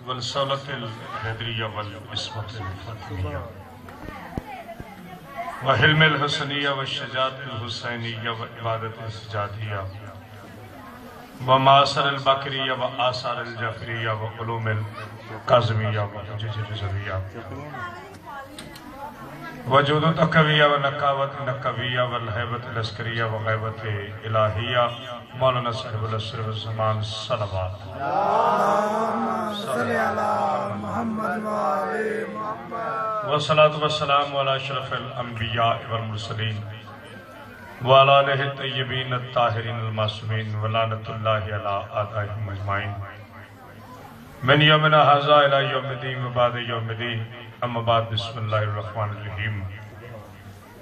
والصولة الحیدریہ والعصمت الفاطمیہ وحلم الحسنیہ والشجاعت الحسینیہ وعبادت السجادیہ ومآثر البکریہ وآثار الجعفریہ وعلوم القاظمیہ وحجج الرضویہ وجود تقویہ ونقاوت نقویہ والحیبت العسکریہ وغیبت الہیہ مولانا صاحب العصر والزمان صلوات صلی علی محمد وآلِ محمد والصلاة والسلام علی اشرف الانبیاء والمرسلین وعلی آلہ الطیبین الطاہرین المعصومین ولعنۃ اللہ علی اعدائہم اجمعین من یومنا ھذا الی یوم الدین وبعد یوم الدین اما بعد بسم اللہ الرحمن الرحیم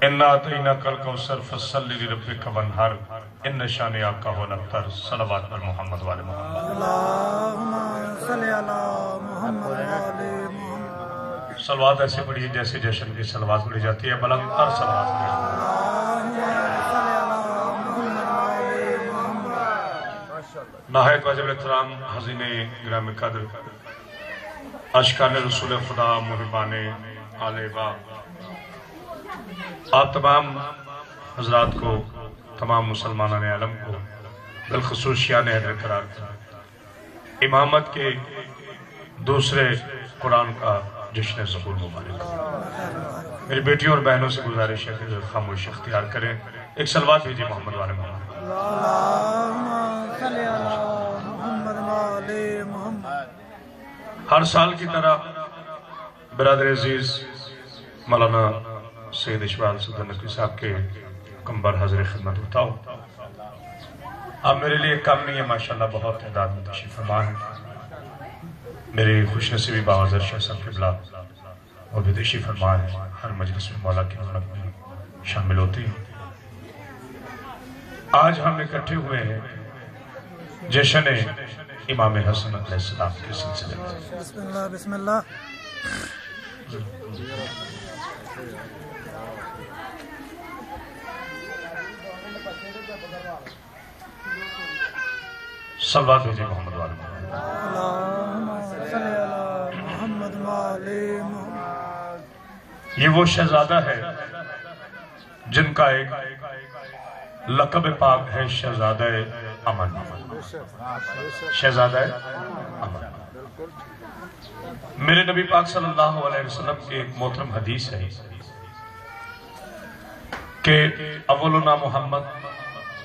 انا اعطیناک الکوثر فصل لربک وانحر ان شانئک ھو الابتر صلوات بر محمد وعلی محمد اللہم صلی علی محمد وآلِ محمد صلوات ایسے پڑھیے جیسے جشن کی صلوات پڑھی جاتی ہے بلند تر صلوات پڑھی جاتی ہے نہایت واجب الاحترام حضرین گرامی قدر عاشقان رسول خدا محبان آل با آپ تمام حضرات کو تمام مسلمانان عالم کو بالخصوص شیعان حیدر قرار امامت کے دوسرے قرآن کا جشن ظہور مبارک میری بیٹیوں اور بہنوں سے گزارش ہے کہ خاموش اختیار کریں ایک صلوات بھیجیے محمد والے محمد اللہم صلی علی محمد وآلِ محمد ہر سال کی طرح برادر عزیز مولانا سید اشبال صدر نقوی صاحب کے کمبر حضر خدمت ہوتا ہوں اب میرے لیے کم نہیں ہے ماشاءاللہ بہت تعداد میں تشریف فرما ہے میری خوش نصیبی باوزر شاہ صاحب قبلہ وہ بھی تشریف فرما ہے ہر مجلس میں مولا کی رونق میں شامل ہوتی ہیں آج ہم اکٹھے ہوئے ہیں جشن امام حسن علیہ السلام کے سلسلے میں بسم اللہ بسم اللہ صلوات بھیجیے محمد والے محمد اللہم صلی علی محمد وآلِ محمد یہ وہ شہزادہ ہے جن کا ایک لقب پاک ہے شہزادہ امن شہزادہ امن میرے نبی پاک صلی اللہ علیہ وسلم کی ایک محترم حدیث ہے کہ اولنا محمد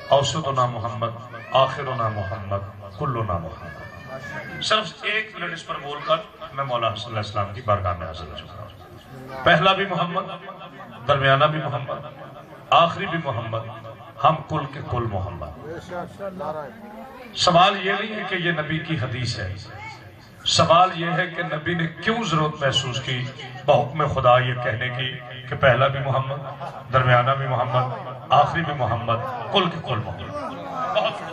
اوسطنا محمد آخرنا محمد کلنا محمد صرف ایک منٹ اس پر بول کر میں مولا حسن علیہ السلام کی بارگاہ میں حاضر ہو چکا ہوں پہلا بھی محمد درمیانہ بھی محمد آخری بھی محمد ہم کل کے کل محمد سوال یہ نہیں ہے کہ یہ نبی کی حدیث ہے سوال یہ ہے کہ نبی نے کیوں ضرورت محسوس کی بحکم خدا یہ کہنے کی کہ پہلا بھی محمد درمیانہ بھی محمد آخری بھی محمد کل کے کل محمد بہت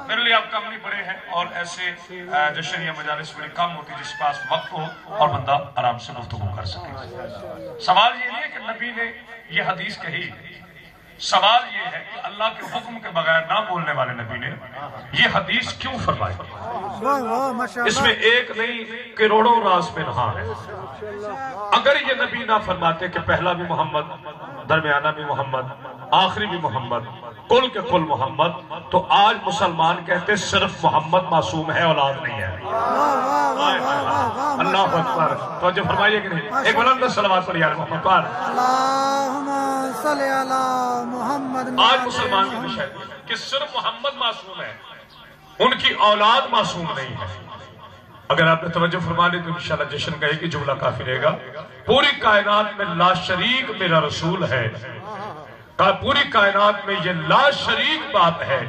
میرے لیے آپ کم نہیں پڑے ہیں اور ایسے جشن یا مجالس بڑی کم ہوتی جس پاس وقت ہو اور بندہ آرام سے گفتگو کر سکے سوال یہ نہیں ہے کہ نبی نے یہ حدیث کہی سوال یہ ہے کہ اللہ کے حکم کے بغیر نہ بولنے والے نبی نے یہ حدیث کیوں فرمائی اس میں ایک نہیں کروڑوں راز پنہاں ہے اگر یہ نبی نہ فرماتے کہ پہلا بھی محمد درمیانہ بھی محمد آخری بھی محمد کل کے کل محمد تو آج مسلمان کہتے صرف محمد معصوم ہے اولاد نہیں ہے اللہ اکبر توجہ فرمائیے کہ نہیں ایک بلند صلوات پڑھیے علی محمد پر اللہم صلی علی محمد آج مسلمان کی نشاید کہ صرف محمد معصوم ہے ان کی اولاد معصوم نہیں ہے اگر آپ نے توجہ فرما لی تو انشاءاللہ جشن کا ایک ہی جملہ کافی رہے گا پوری کائنات میں لا شریک میرا رسول ہے پوری کائنات میں یہ لا شریک بات ہے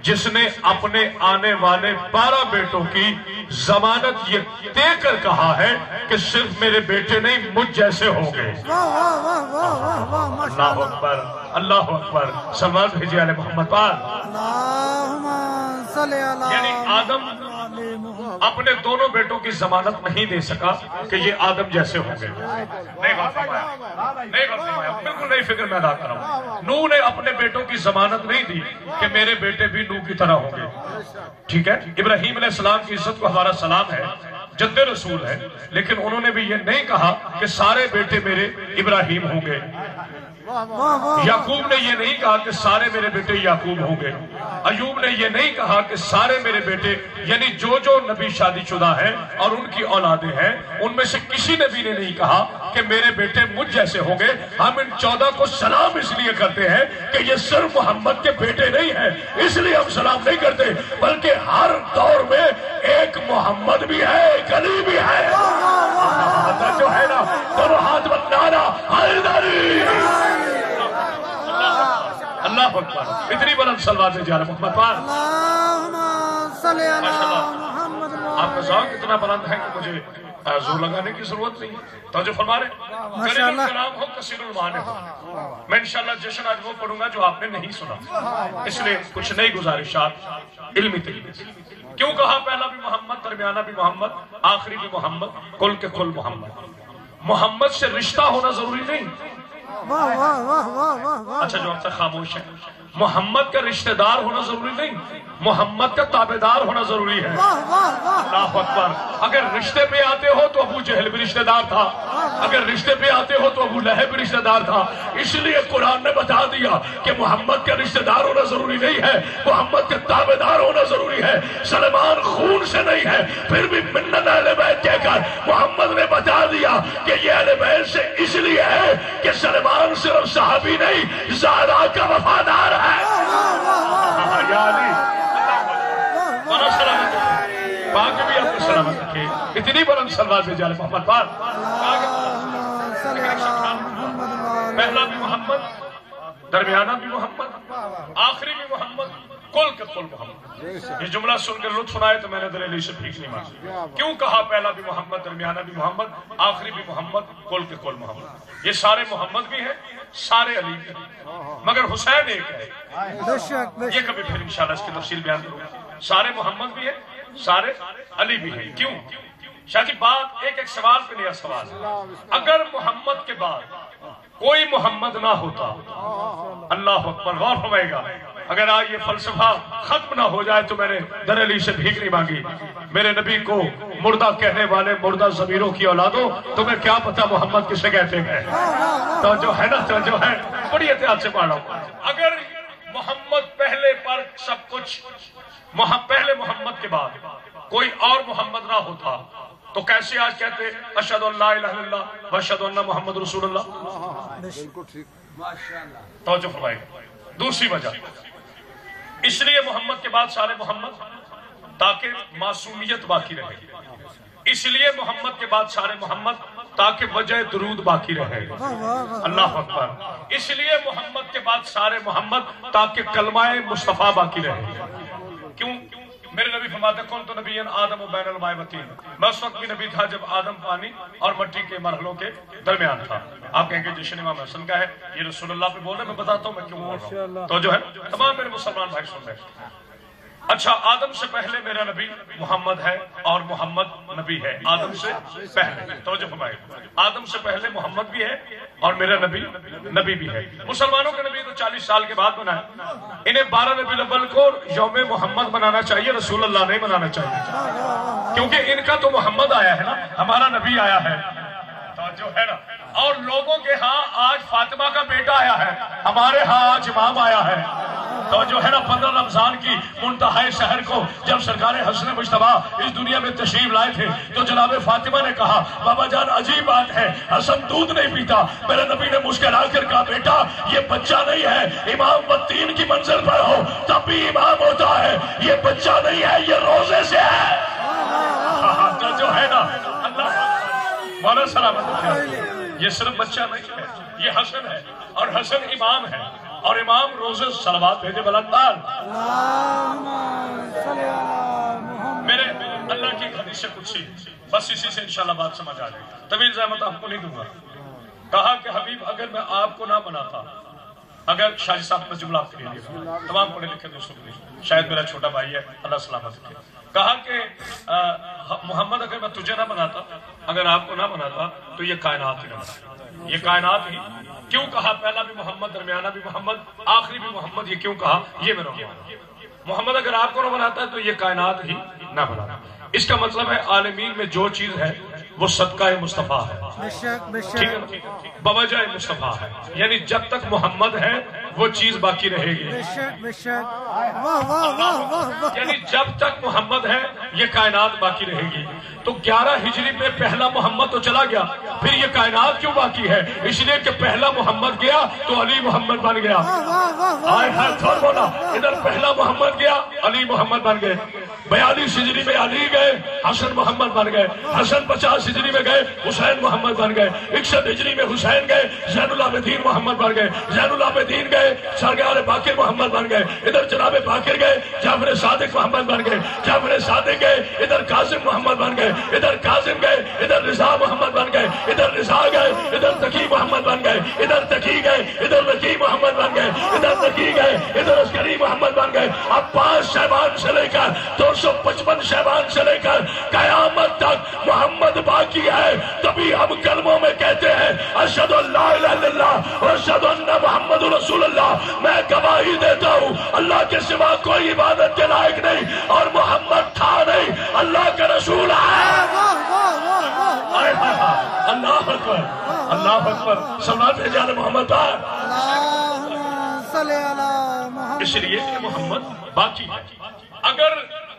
جس نے اپنے آنے والے 12 بیٹوں کی ضمانت یہ دے کر کہا ہے کہ صرف میرے بیٹے نہیں مجھ جیسے ہوں گے اللہ اکبر اللہ اکبر صلوات بھیجیے علی محمد پر اللہم صلی علی یعنی آدم اپنے دونوں بیٹوں کی ضمانت نہیں دے سکا کہ یہ آدم جیسے ہوں گے. نہیں غور فرمایا, بالکل نہیں فکر میں ادا کر رہا ہوں. نوح نے اپنے بیٹوں کی ضمانت نہیں دی کہ میرے بیٹے بھی نوح کی طرح ہوں گے. ٹھیک ہے, ابراہیم علیہ السلام کی عزت کو ہمارا سلام ہے, جد رسول ہے, لیکن انہوں نے بھی یہ نہیں کہا کہ سارے بیٹے میرے ابراہیم ہوں گے. یعقوب نے یہ نہیں کہا کہ سارے میرے بیٹے یعقوب ہوں گے. ایوب نے یہ نہیں کہا کہ سارے میرے بیٹے, یعنی جو جو نبی شادی شدہ ہیں اور ان کی اولادیں ہیں ان میں سے کسی نبی نے نہیں کہا کہ میرے بیٹے مجھ جیسے ہوں گے. ہم ان 14 کو سلام اس لیے کرتے ہیں کہ یہ صرف محمد کے بیٹے نہیں ہیں, اس لیے ہم سلام نہیں کرتے, بلکہ ہر دور میں ایک محمد بھی ہے, ایک علی بھی ہے. جو ہے نا دونوں ہاتھ بنانا حیدری. اللہ اکبر, اتنی بلند صلوات ہے جعل محمد پاک. آپ کا ذوق اتنا بلند ہے کہ مجھے زور لگانے کی ضرورت نہیں. توجہ فرما رہے, کلام ہو کثیر المعانی ہو. میں انشاءاللہ جشن آج وہ پڑھوں گا جو آپ نے نہیں سنا, اس لیے کچھ نئی گزارشات علمی طریقے. کیوں کہا پہلا بھی محمد, درمیانہ بھی محمد, آخری بھی محمد, کل کے کل محمد. محمد سے رشتہ ہونا ضروری نہیں. اچھا جو اب تک خاموش ہے, محمد کا رشتہ دار ہونا ضروری نہیں, محمد کا تابعدار ہونا ضروری ہے. اللہ اکبر. اگر رشتے پہ آتے ہو تو ابو جہل بھی رشتہ دار تھا, اگر رشتے پہ آتے ہو تو ابو لہب بھی رشتہ دار تھا. اس لیے قرآن نے بتا دیا کہ محمد کا رشتہ دار ہونا ضروری نہیں ہے, محمد کا تابعدار ہونا ضروری ہے. سلمان خون سے نہیں ہے, پھر بھی منت اہل بیت کہہ کر محمد نے بتا دیا کہ یہ اہل بیت سے اس لیے ہے کہ سلمان صرف صحابی نہیں, زہرا کا وفادار ہے. باقی بھی آپ کو سلامت رکھے. اتنی بلند صلوات ہے جعل محمد پاک. پہلا بھی محمد, درمیانہ بھی محمد, آخری بھی محمد, کل کے کل محمد. یہ جملہ سن کر لطف آئے تو میں نے دل علی سے بھیک نہیں مانگی. کیوں کہا پہلا بھی محمد, درمیانہ بھی محمد, آخری بھی محمد, کل کے کل محمد. یہ سارے محمد بھی ہیں, سارے علی بھی ہیں, مگر حسین ایک ہے. یہ کبھی پھر انشاءاللہ اس کی تفصیل بیان کروں گا. سارے محمد بھی ہیں, سارے علی بھی ہیں. کیوں شاہ جی, بات ایک ایک سوال پہ نیا سوال ہے. اگر محمد کے بعد کوئی محمد نہ ہوتا, اللہ اکبر, غور فرمائے گا, اگر آج یہ فلسفہ ختم نہ ہو جائے تو میں نے در علی سے بھیک نہیں مانگی. میرے نبی کو مردہ کہنے والے مردہ ضمیروں کی اولادوں, تمہیں کیا پتا محمد کسے کہتے ہیں. تو جو ہے نا, تو جو ہے بڑی احتیاط سے پڑھ رہا ہوں. اگر محمد پہلے پر سب کچھ, پہلے محمد کے بعد کوئی اور محمد نہ ہوتا تو کیسے آج کہتے اشہد ان لا الہ الا اللہ واشہد ان محمد رسول اللہ. توجہ فرمائے. دوسری وجہ, اس لیے محمد کے بعد سارے محمد تاکہ معصومیت باقی رہے. اس لیے محمد کے بعد سارے محمد تاکہ وجہ درود باقی رہے. اللہ اکبر. اس لیے محمد کے بعد سارے محمد تاکہ کلمہ مصطفیٰ باقی رہے. کیوں؟ میرے نبی فرماتے کون تو نبی آدم و بین الماء والطین. میں اس وقت بھی نبی تھا جب آدم پانی اور مٹی کے مرحلوں کے درمیان تھا. آپ کہیں گے جشن امام حسن کا ہے, یہ رسول اللہ پہ بول رہے, میں بتاتا ہوں میں کیوں بول رہا ہوں. تو جو ہے تمام میرے مسلمان بھائی سن رہے. اچھا, آدم سے پہلے میرا نبی محمد ہے اور محمد نبی ہے. آدم سے پہلے, توجہ فرمائے, آدم سے پہلے محمد بھی ہے اور میرا نبی بھی ہے. مسلمانوں کے نبی تو 40 سال کے بعد بنا ہے. انہیں 12 ربیع الاول کو یوم محمد منانا چاہیے, رسول اللہ نہیں منانا چاہیے, کیونکہ ان کا تو محمد آیا ہے نا, ہمارا نبی آیا ہے. توجہ ہے نا. اور لوگوں کے ہاں آج فاطمہ کا بیٹا آیا ہے, ہمارے ہاں آج امام آیا ہے. تو جو ہے نا 15 رمضان کی منتہائے شہر کو جب سرکار حسن مجتبیٰ اس دنیا میں تشریف لائے تھے تو جناب فاطمہ نے کہا بابا جان عجیب بات ہے, حسن دودھ نہیں پیتا. میرے نبی نے مسکرا کر کہا بیٹا یہ بچہ نہیں ہے, امام والدین کی منزل پر ہو تب بھی امام ہوتا ہے, یہ بچہ نہیں ہے, یہ روزے سے ہے. تو جو ہے نا اللہ مولا سلامت, یہ صرف بچہ نہیں ہے, یہ حسن ہے اور حسن امام ہے اور امام روزے صلوات بھیجے بلندار. میرے اللہ کی حدیث سے قدسی, بس اسی سے انشاءاللہ بات سمجھ آ جائے. طویل زحمت آپ کو نہیں دوں گا. کہا کہ حبیب اگر میں آپ کو نہ بناتا اگر شاہد صاحب میں جملہ آپ کے لیے تمام پڑھے لکھے دوستوں کے لیے، شاید میرا چھوٹا بھائی ہے، اللہ سلامت رکھے، کہا کہ محمد اگر میں تجھے نہ بناتا، اگر آپ کو نہ بناتا تو یہ کائنات ہی نہ بناتا، یہ کائنات ہی کیوں کہا پہلا بھی محمد، درمیانہ بھی محمد، آخری بھی محمد، یہ کیوں کہا؟ یہ میرا محمد اگر آپ کو نہ بناتا تو یہ کائنات ہی نہ بناتا۔ اس کا مطلب ہے عالمین میں جو چیز ہے وہ صدقہ مصطفیٰ ہے، ٹھیک ہے، بوجہ مصطفیٰ ہے، یعنی جب تک محمد ہے وہ چیز باقی رہے گی، یعنی جب تک محمد ہے یہ کائنات باقی رہے گی۔ تو 11 ہجری میں پہلا محمد تو چلا گیا، پھر یہ کائنات کیوں باقی ہے؟ اس لیے کہ پہلا محمد گیا تو علی محمد بن گیا، بولا ادھر پہلا محمد گیا علی محمد بن گئے، 42 ہجری میں علی گئے حسن محمد بن گئے، حسن 50 ہجری میں گئے حسین محمد بن گئے، 61 ہجری میں حسین گئے زین العابدین محمد بن گئے، زین العابدین گئے سرکار باقر محمد بن گئے، ادھر جناب باقر گئے جعفر صادق محمد بن گئے، جعفر صادق گئے ادھر قاسم محمد بن گئے، ادھر قاسم گئے ادھر رضا محمد بن گئے، ادھر رضا گئے ادھر تقی محمد بن گئے، ادھر تقی گئے ادھر وکی محمد بن گئے، ادھر تقی گئے ادھر عسکری محمد بن گئے۔ اب 5 شعبان سے لے کر 255 شعبان سے لے کر قیامت تک محمد باقی ہے، تبھی ہم کلموں میں کہتے ہیں اشہد ان لا الہ الا اللہ واشہد ان محمد رسول اللہ، میں گواہی دیتا ہوں اللہ کے سوا کوئی عبادت کے لائق نہیں اور محمد تھا نہیں، اللہ کا رسول ہے۔ اللہ اکبر، اللہ اکبر، سماعت جان محمد پر، اس لیے کہ محمد باقی ہے۔ اگر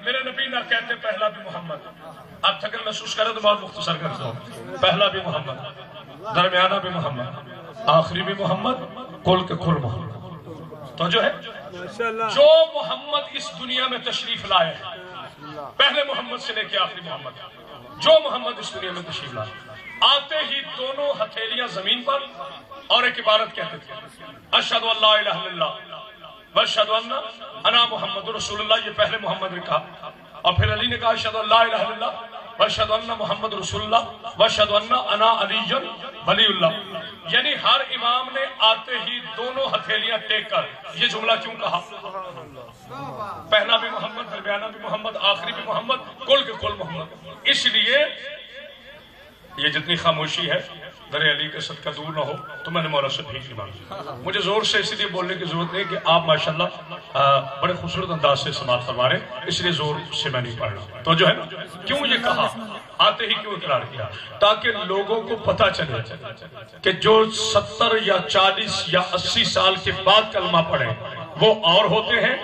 میرے نبی نہ کہتے پہلا بھی محمد، آپ تھکن محسوس کریں تو بہت مختصر کرتا ہوں، پہلا بھی محمد، درمیانہ بھی محمد، آخری بھی محمد، کل کے کل محمد۔ تو جو ہے جو محمد اس دنیا میں تشریف لائے ہیں، پہلے محمد سے لے کے آخری محمد، جو محمد اس دنیا میں تشریف لائے، آتے ہی دونوں ہتھیلیاں زمین پر اور ایک عبارت کہتے تھے اشہد ان لا الہ الا اللہ واشہد ان انا محمد رسول اللہ، یہ پہلے محمد نے کہا، اور پھر علی نے کہا اشہد ان لا الہ الا اللہ واشہد ان محمد رسول اللہ واشہد ان انا علی ولی اللہ، یعنی ہر امام نے آتے ہی دونوں ہتھیلیاں ٹیک کر یہ جملہ کیوں کہا؟ پہلا بھی محمد، درمیانہ بھی محمد، آخری بھی محمد، کل کے کل محمد۔ اس لیے یہ جتنی خاموشی ہے در علی کا صدقہ دور نہ ہو تو میں نے مولا سے بھیک مانگی۔ مجھے زور سے اس لیے بولنے کی ضرورت نہیں کہ آپ ماشاءاللہ بڑے خوبصورت انداز سے سماعت فرما رہے ہیں، اس لیے زور سے میں نہیں پڑھ رہا۔ تو جو ہے نا کیوں یہ کہا، آتے ہی کیوں اقرار کیا؟ تاکہ لوگوں کو پتہ چلے کہ جو 70 یا 40 یا 80 سال کے بعد کلمہ پڑھیں وہ اور ہوتے ہیں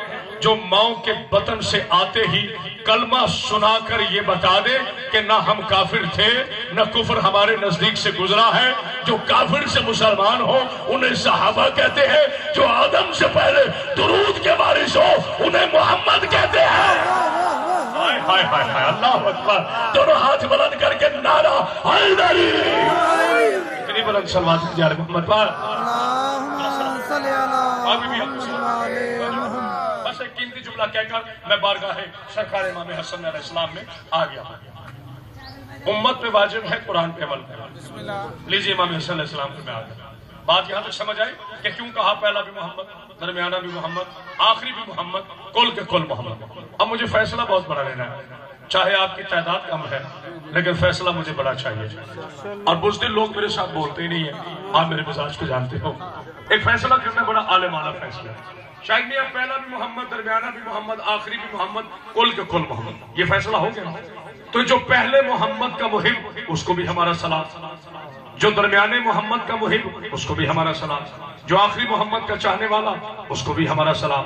جو ماؤں کے بطن سے آتے ہی کلمہ سنا کر یہ بتا دے کہ نہ ہم کافر تھے نہ کفر ہمارے نزدیک سے گزرا ہے۔ جو کافر سے مسلمان ہو انہیں صحابہ کہتے ہیں، جو آدم سے پہلے درود کے وارث ہو انہیں محمد کہتے ہیں۔ ہائے ہائے ہائے ہائے، اللہ اکبر، دونوں ہاتھ بلند کر کے نعرہ حیدری، اتنی بلند سلوات جا رہے محمد پر۔ بس ایک قیمتی جملہ کہہ کر میں بارگاہ سرکار امام حسن علیہ السلام میں آ گیا۔ امت پہ واجب ہے قرآن پہ عمل کرنا، لیجیے امام حسن علیہ السلام پہ میں آ گیا۔ بات یہاں تک سمجھ آئی کہ کیوں کہا پہلا بھی محمد، درمیانہ بھی محمد، آخری بھی محمد، کل کے کل محمد۔ اب مجھے فیصلہ بہت بڑا لینا ہے، چاہے آپ کی تعداد کم ہے لیکن فیصلہ مجھے بڑا چاہیے، اور بزدل لوگ میرے ساتھ بولتے ہی نہیں ہیں، آپ میرے مزاج کو جانتے ہو۔ ایک فیصلہ کرنا بڑا عالمانہ فیصلہ ہے، شاید نہیں اب پہلا بھی محمد، درمیانہ بھی محمد، آخری بھی محمد، کل کے کل محمد، یہ فیصلہ ہو گیا۔ تو جو پہلے محمد کا محب اس کو بھی ہمارا سلام، جو درمیانے محمد کا محب اس کو بھی ہمارا سلام، جو آخری محمد کا چاہنے والا اس کو بھی ہمارا سلام،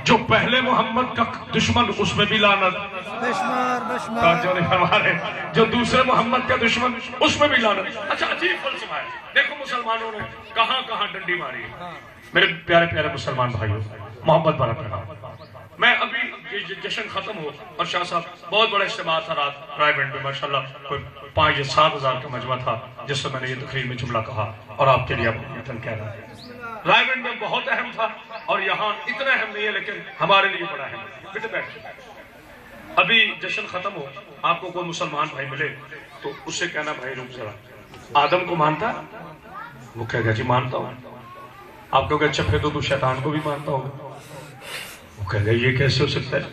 جو پہلے محمد کا دشمن اس میں بھی لعنت، جو دوسرے محمد کا دشمن اس میں بھی لعنت۔ اچھا عجیب فلسفہ ہے، دیکھو مسلمانوں نے کہاں کہاں ڈنڈی ماری ہے۔ میرے پیارے پیارے مسلمان بھائیوں، محبت برت رہا، میں ابھی جشن ختم ہو اور شاہ صاحب بہت بڑا اجتماع تھا رات رائے بینڈ میں، ماشاءاللہ کوئی 5 یا 7 ہزار کا مجمع تھا جس سے میں نے یہ تقریر میں جملہ کہا اور آپ کے لیے اب کہہ رہا ہے۔ رائے بینڈ میں بہت اہم تھا اور یہاں اتنا اہم نہیں ہے لیکن ہمارے لیے بڑا اہم ہے۔ بیٹھے بیٹھے ابھی جشن ختم ہو، آپ کو کوئی مسلمان بھائی ملے تو اس سے کہنا بھائی رک ذرا، آدم کو مانتا؟ وہ کہے گا جی مانتا ہوں۔ آپ کہو گے اچھا پھر تو شیطان کو بھی مانتا ہوگا. وہ کہے گا یہ کیسے ہو سکتا ہے؟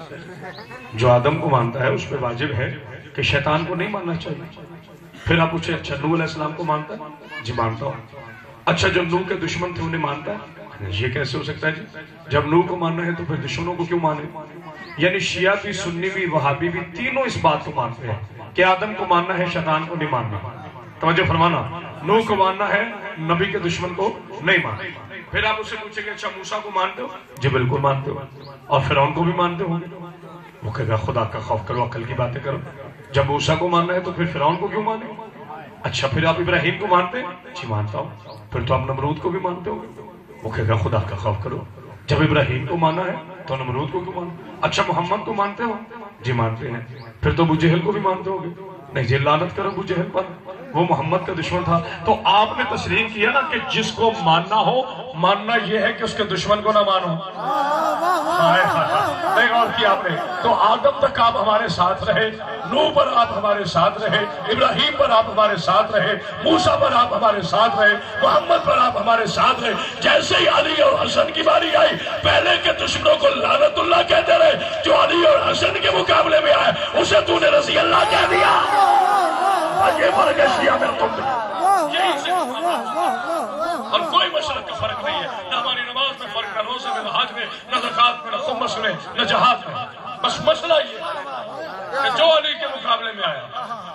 جو آدم کو مانتا ہے اس پہ واجب ہے کہ شیطان کو نہیں ماننا چاہیے. پھر آپ پوچھیں اچھا نوح علیہ السلام کو مانتا ہے؟ جی مانتا ہوں. اچھا جو نوح کے دشمن تھے انہیں مانتا ہے؟ یہ کیسے ہو سکتا ہے جی؟ جب نوح کو ماننا ہے تو پھر دشمنوں کو کیوں مانے؟ یعنی شیعہ بھی، سنی بھی، وہابی بھی، تینوں اس بات کو مانتے ہیں کہ آدم کو ماننا ہے، شیطان کو نہیں ماننا. توجہ فرمانا، نوح کو ماننا ہے، نبی کے دشمن کو نہیں ماننا. پھر آپ اسے پوچھیں کہ اچھا موسیٰ کو مانتے ہو؟ جی بالکل مانتے ہو. اور فرعون کو بھی مانتے ہوں گے؟ وہ کہے گا خدا کا خوف کرو، عقل کی باتیں کرو. جب موسیٰ کو ماننا ہے تو پھر فرعون کو کیوں مانے؟ اچھا پھر آپ ابراہیم کو مانتے ہیں؟ جی مانتا ہوں. پھر تو آپ نمرود کو بھی مانتے ہو گے؟ وہ کہے گا خدا کا خوف کرو، جب ابراہیم کو مانا ہے تو نمرود کو کیوں مانا؟ اچھا محمد کو مانتے ہو؟ جی مانتے ہیں. پھر تو ابو جہل کو بھی مانتے ہو گے؟ نہیں جی لعنت کرو ابو جہل پر، وہ محمد کا دشمن تھا. تو آپ نے تسلیم کیا نا کہ جس کو ماننا ہو، ماننا یہ ہے کہ اس کے دشمن کو نہ مانو. نہیں غور کیا آپ نے؟ تو آدم تک آپ ہمارے ساتھ رہے، نوح پر آپ ہمارے ساتھ رہے، ابراہیم پر آپ ہمارے ساتھ رہے، موسیٰ پر آپ ہمارے ساتھ رہے، محمد پر آپ ہمارے ساتھ رہے. جیسے ہی علی اور حسن کی باری آئی، پہلے کے دشمنوں کو لعنت اللہ کہتے رہے، جو علی اور حسن کے مقابلے میں آئے اسے تو نے رضی اللہ کہہ دیا. یہ فرق ہے شیعہ میں تم میں، اور کوئی مشرق کا فرق نہیں ہے. نہ ہماری نماز میں فرق، نہ روزے میں، نہ حج میں، نہ زکات میں، نہ خمس میں، نہ جہاد میں. بس مسئلہ یہ ہے کہ جو علی کے مقابلے میں آیا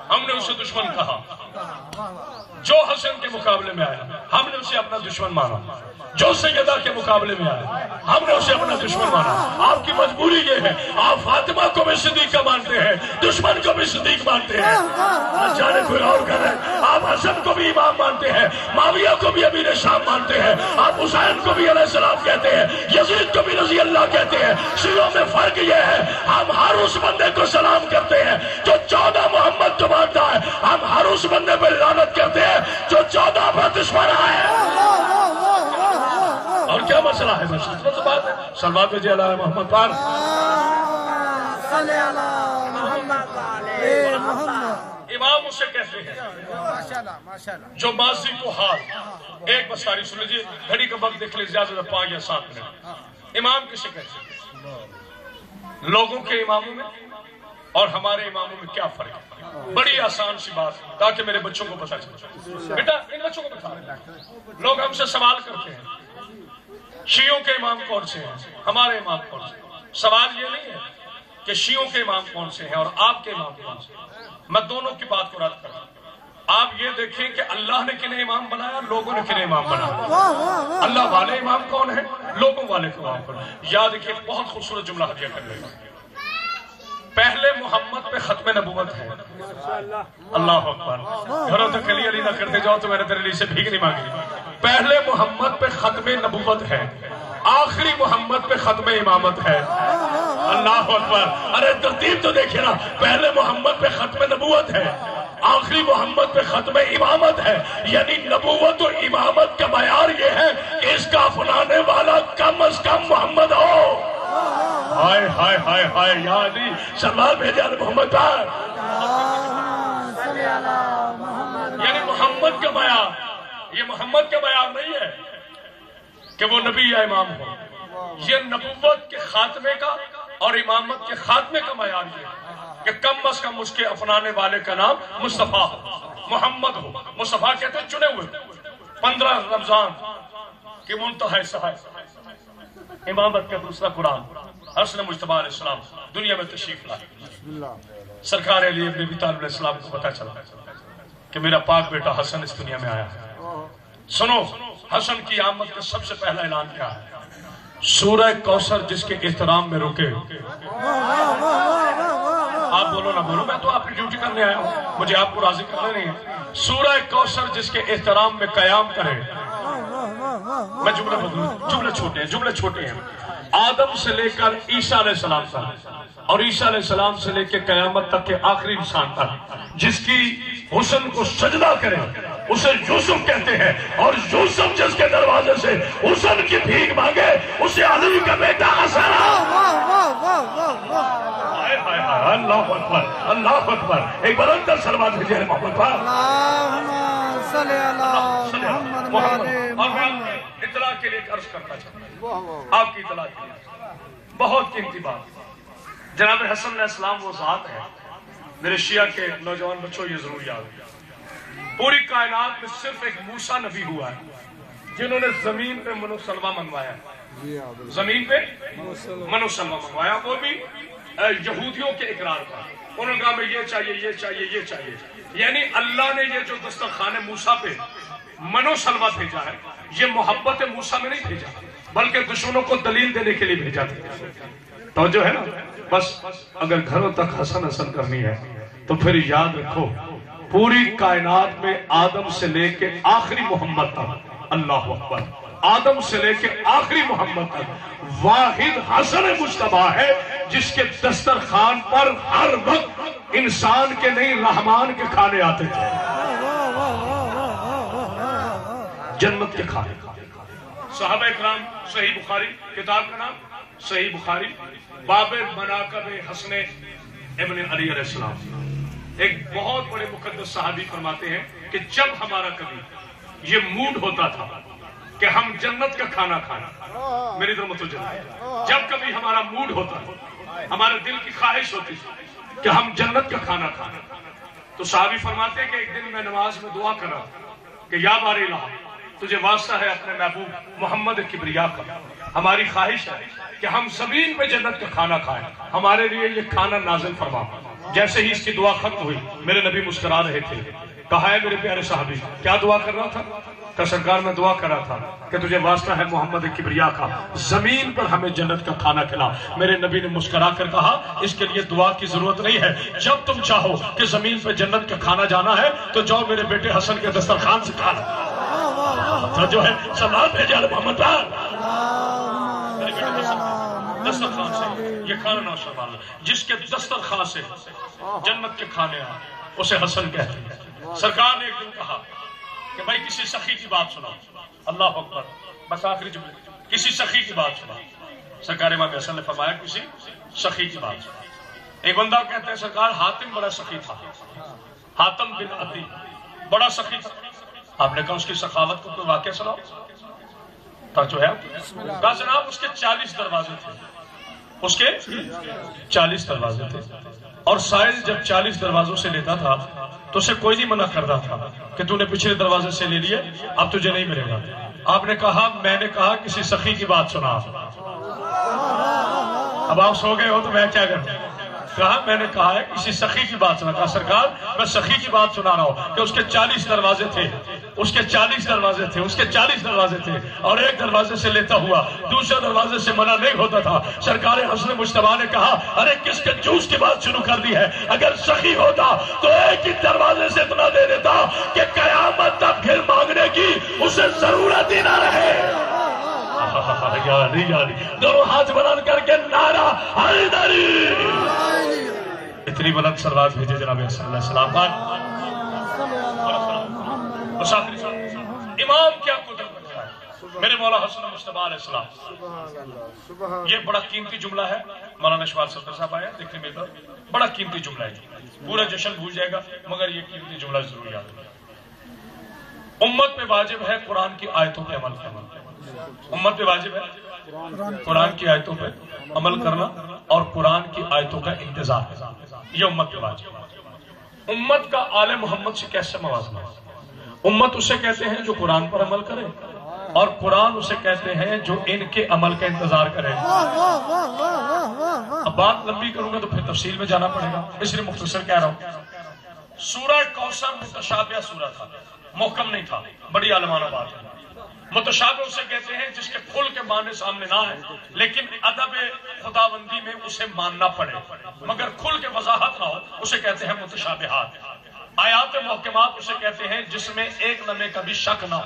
ہم نے اسے دشمن کہا، جو حسن کے مقابلے میں آیا ہم نے اسے اپنا دشمن مانا، جو سیدہ کے مقابلے میں آیا ہم نے اسے اپنا دشمن مانا. آپ کی مجبوری یہ ہے، آپ فاطمہ کو بھی صدیقہ مانتے ہیں، دشمن کو بھی صدیق مانتے ہیں. جانے کوئی اور کر رہے، آپ حسن کو بھی امام مانتے ہیں، معاویہ کو بھی امیر شام مانتے ہیں، آپ حسین کو بھی علیہ السلام کہتے ہیں، یزید کو بھی رضی اللہ کہتے ہیں. شیعوں میں فرق یہ ہے، ہم ہر اس بندے کو سلام کرتے ہیں جو 14 محمد کو مانتا ہے، ہم ہر اس بندے پہ لعنت کرتے ہیں جو 14 پر دشمن آئے. اور کیا مسئلہ ہے؟ بس بات ہے. صلوات بھیجیے علی محمد پر. امام اسے کہتے ہیں جو ماضی کو حال. ایک بس تاریخ سن لیجیے، گھڑی کا وقت دیکھ لیجیے، زیادہ 5 یا 7 منٹ. امام کسے کہتے ہیں؟ لوگوں کے اماموں میں اور ہمارے اماموں میں کیا فرق ہے؟ بڑی آسان سی بات تاکہ میرے بچوں کو پتہ چلے. بیٹا ان بچوں کو بتا. لوگ ہم سے سوال کرتے ہیں شیعوں کے امام کون سے ہیں، ہمارے امام کون سے ہیں. سوال یہ نہیں ہے کہ شیعوں کے امام کون سے ہیں اور آپ کے امام کون سے ہیں. میں دونوں کی بات کو رد کروں. آپ یہ دیکھیں کہ اللہ نے کنہیں امام بنایا، لوگوں نے کنہیں امام بنایا. اللہ والے امام کون ہیں، لوگوں والے کو امام کون ہیں. یاد رکھیے، بہت خوبصورت جملہ ہدیہ کر لے گا. پہلے محمد پہ ختم نبوت ہے. اللہ اکبر. گھروں تک علی علی نہ کرتے جاؤ تو میں نے تیرے لیے سے بھیک نہیں مانگی. پہلے محمد پہ ختم نبوت ہے، آخری محمد پہ ختم امامت ہے. اللہ اکبر. ارے ترتیب تو دیکھیں نا، پہلے محمد پہ ختم نبوت ہے، آخری محمد پہ ختم امامت ہے. یعنی نبوت و امامت کا معیار یہ ہے کہ اس کا اپنانے والا کم از کم محمد ہو. ہائے ہائے ہائے ہائے یا علی سلام بھیجے محمد پر. یعنی محمد کا معیار، یہ محمد کا معیار نہیں ہے کہ وہ نبی یا امام ہو. یہ نبوت کے خاتمے کا اور امامت کے خاتمے کا معیار یہ ہے کہ کم از کم اس کے اپنانے والے کا نام مصطفیٰ ہو، محمد ہو. مصطفیٰ کہتے ہیں چنے ہوئے. 15 رمضان کی منتہا صحائف، امامت کا دوسرا قرآن. حسن مجتبیٰ علیہ السلام دنیا میں تشریف لائے. سرکار علی ابن ابی طالب علیہ السلام کو پتا چلا کہ میرا پاک بیٹا حسن اس دنیا میں آیا ہے. سنو، حسن کی آمد کا سب سے پہلا اعلان کیا ہے؟ سورہ کوثر جس کے احترام میں رکے. آپ بولو نہ بولو، میں تو آپ کی ڈیوٹی کرنے آیا ہوں، مجھے آپ کو راضی کرنا نہیں ہے. سورہ کوثر جس کے احترام میں قیام کرے. میں جملے بدلوں، جملے چھوٹے ہیں. آدم سے لے کر عیسیٰ علیہ السلام تک اور عیسیٰ علیہ السلام سے لے کے قیامت تک کے آخری انسان تک جس کی حسن کو سجدہ کرے اسے یوسف کہتے ہیں. اور یوسف جس کے دروازے سے حسن کی بھیک مانگے اسے علی کا بیٹا حسن. اللہ اکبر، اللہ اکبر. ایک بلند صلوات بھیجیے محمد پر. اللہم صلی علی محمد. اور اطلاع کے لیے عرض کرتا چاہتا، آپ کی اطلاع کے لیے بہت قیمتی بات، جناب حسن علیہ السلام وہ ذات ہے، میرے شیعہ کے نوجوان بچوں یہ ضرور یاد ہے، پوری کائنات میں صرف ایک موسیٰ نبی ہوا ہے جنہوں نے زمین پہ من و سلوہ منگوایا، زمین پہ من و سلوہ منگوایا، وہ بھی یہودیوں کے اقرار پر، انہوں نے کہا میں یہ چاہیے یہ چاہیے یہ چاہیے، یعنی اللہ نے یہ جو دسترخوان موسیٰ پہ من و سلوہ بھیجا ہے یہ محبت موسیٰ میں نہیں بھیجا بلکہ دشمنوں کو دلیل دینے کے لیے بھیجا تھا۔ توجہ ہے نا؟ بس اگر گھروں تک حسن حسن کرنی ہے تو پھر یاد رکھو پوری کائنات میں آدم سے لے کے آخری محمد تک، اللہ اکبر، آدم سے لے کے آخری محمد تک واحد حسن مجتبیٰ ہے جس کے دسترخوان پر ہر وقت انسان کے نہیں رحمان کے کھانے آتے تھے، جنت کے کھانے۔ صحابہ اکرام، صحیح بخاری، کتاب کا نام صحیح بخاری، باب مناقب حسن ابن علی علیہ السلام، ایک بہت بڑے مقدس صحابی فرماتے ہیں کہ جب ہمارا کبھی یہ موڈ ہوتا تھا کہ ہم جنت کا کھانا کھائیں، میری طرف متوجہ جب کبھی ہمارا موڈ ہوتا ہے، ہمارے دل کی خواہش ہوتی کہ ہم جنت کا کھانا کھائیں، تو صحابی فرماتے ہیں کہ ایک دن میں نماز میں دعا کر رہا کہ یا باری الہ تجھے واسطہ ہے اپنے محبوب محمد کبریا کا، ہماری خواہش ہے کہ ہم زمین پہ جنت کا کھانا کھائیں، ہمارے لیے یہ کھانا نازل فرما۔ جیسے ہی اس کی دعا ختم ہوئی میرے نبی مسکرا رہے تھے، کہا ہے میرے پیارے صحابی کیا دعا کر رہا تھا؟ کہ سرکار میں دعا کر رہا تھا کہ تجھے واسطہ ہے محمد کبریا کا، زمین پر ہمیں جنت کا کھانا کھلا۔ میرے نبی نے مسکرا کر کہا اس کے لیے دعا کی ضرورت نہیں ہے، جب تم چاہو کہ زمین پہ جنت کا کھانا جانا ہے تو جاؤ میرے بیٹے حسن کے دسترخوان سے کھانا، جو ہے سلام بھیجا محمد دسترخوان سے یہ کھانا نوش فرمانا، جس کے دسترخوان سے جنت کے کھانے آ اسے حسن کہتے ہیں۔ سرکار نے ایک دن کہا کہ بھائی کسی سخی کی بات سنا، اللہ اکبر، بس آخری جملے، کسی سخی کی بات سنا۔ سرکار امام حسن نے فرمایا کسی سخی کی بات سنا۔ ایک بندہ کہتے ہیں سرکار حاتم بڑا سخی تھا، حاتم بن عدی بڑا سخی تھا، آپ نے کہا اس کی سخاوت کو کوئی واقعہ سناؤ، جو ہے کہا جناب اس کے 40 دروازے تھے، اس کے 40 دروازے تھے، اور سائل جب 40 دروازوں سے لیتا تھا تو اسے کوئی نہیں منع کرتا تھا کہ تو نے پچھلے دروازے سے لے لیے اب تجھے نہیں ملے گا۔ آپ نے کہا میں نے کہا کسی سخی کی بات سنا، اب آپ سو گئے ہو تو میں کیا کروں؟ کہا میں نے کہا ہے کسی سخی کی بات سنا۔ کہا سرکار میں سخی کی بات سنا رہا ہوں کہ اس کے 40 دروازے تھے، اس کے 40 دروازے تھے، اس کے 40 دروازے تھے، اور ایک دروازے سے لیتا ہوا دوسرے دروازے سے منع نہیں ہوتا تھا۔ سرکار حسن مجتبیٰ نے کہا ارے کس کے جوس کی بات شروع کر دی ہے، اگر سخی ہوتا تو ایک ہی دروازے سے اتنا دے دیتا کہ قیامت تک پھر مانگنے کی اسے ضرورت ہی نہ رہے۔ دونوں ہاتھ بلند کر کے نعرہ حیدری، اتنی بلند سلوات بھیجے جناب صلی اللہ علیہ وسلم پر۔ امام کیا قدرت رکھتا ہے میرے مولا حسن مجتبیٰ علیہ السلام۔ یہ بڑا قیمتی جملہ ہے، مولانا شوال صدر صاحب آیا دیکھنے میں تو بڑا قیمتی جملہ ہے، پورا جشن بھول جائے گا مگر یہ قیمتی جملہ ضرور یاد ہے۔ امت پہ واجب ہے قرآن کی آیتوں پہ عمل کرنا، امت پہ واجب ہے قرآن کی آیتوں پہ عمل کرنا اور قرآن کی آیتوں کا انتظار ہے، یہ امت پہ واجب ہے۔ امت کا آل محمد سے کیسے موازنہ ہے؟ امت اسے کہتے ہیں جو قرآن پر عمل کرے، اور قرآن اسے کہتے ہیں جو ان کے عمل کا انتظار کرے۔ اب بات لمبی کروں گا تو پھر تفصیل میں جانا پڑے گا، اس لیے مختصر کہہ رہا ہوں۔ سورہ کوثر متشابہ سورہ تھا، محکم نہیں تھا، بڑی عالمانہ بات ہے۔ متشابہ اسے کہتے ہیں جس کے کھل کے معنی سامنے نہ آئے لیکن ادب خداوندی میں اسے ماننا پڑے مگر کھل کے وضاحت نہ ہو، اسے کہتے ہیں متشابہات۔ آیات محکمات اسے کہتے ہیں جس میں ایک لمحے کا بھی شک نہ ہو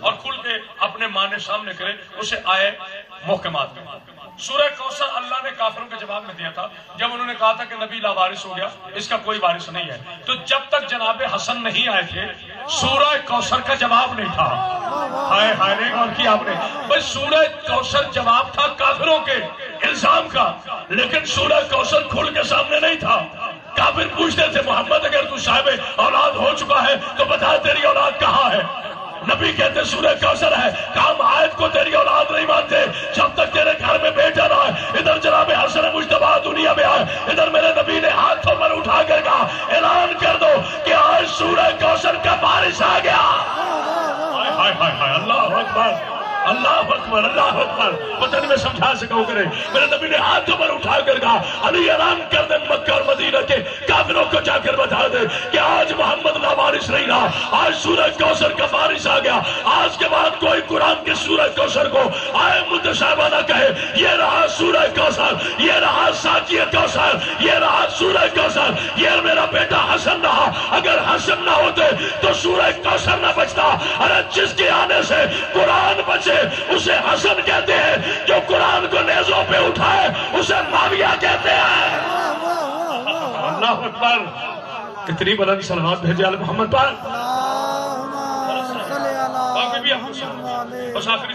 اور کھل کے اپنے معنی سامنے کرے، اسے آئے محکمات میں۔ سورہ کوثر اللہ نے کافروں کے جواب میں دیا تھا جب انہوں نے کہا تھا کہ نبی لاوارث ہو گیا، اس کا کوئی وارث نہیں ہے، تو جب تک جناب حسن نہیں آئے تھے سورہ کوثر کا جواب نہیں تھا۔ ہائے ہائے نہیں غور کیا آپ نے، بس سورہ کوثر جواب تھا کافروں کے الزام کا، لیکن سورہ کوثر کھل کے سامنے نہیں تھا۔ کافر پوچھتے تھے محمد اگر تو صاحب اولاد ہو چکا ہے تو بتا تیری اولاد کہاں ہے؟ نبی نبی کہتے سورہ کوثر ہے، کام آیت کو تیری اولاد نہیں مانتے جب تک تیرے گھر میں بیٹا نہ ہے۔ ادھر جناب حسن مجتبیٰ دنیا میں آئے، ادھر میرے نبی نے ہاتھوں پر اٹھا کر کہا اعلان کر دو کہ آج سورہ کوثر کا بارش آ گیا۔ ہائے ہائے ہائے، اللہ اکبر اللہ اکبر اللہ اکبر۔ پتہ نہیں میں سمجھا سکوں کرے، میرے نبی نے ہاتھوں پر اٹھا کر کہا علی اعلان کر دے مکہ اور مدینہ کے کافروں کو جا کر بتا دے کہ آج محمد لا بارش نہیں رہا، آج سورہ کوثر کا بارش آ گیا۔ آج کے بعد کوئی قرآن کے سورہ کوثر کو آئے متشابہ نہ کہے یہ رہا سورہ کوثر، یہ رہا ساقی کوثر، یہ رہا سورہ کوثر، یہ میرا بیٹا حسن رہا۔ اگر حسن نہ ہوتے تو سورہ کوثر نہ بچتا۔ ارے جس کے آنے سے قرآن بچے اسے حسن کہتے ہیں، جو قرآن کو نیزوں پہ اٹھائے اسے معاویہ کہتے ہیں۔ اللہ اکبر، کتنی بلند صلوات بھیجے آل محمد پر۔ بس آخری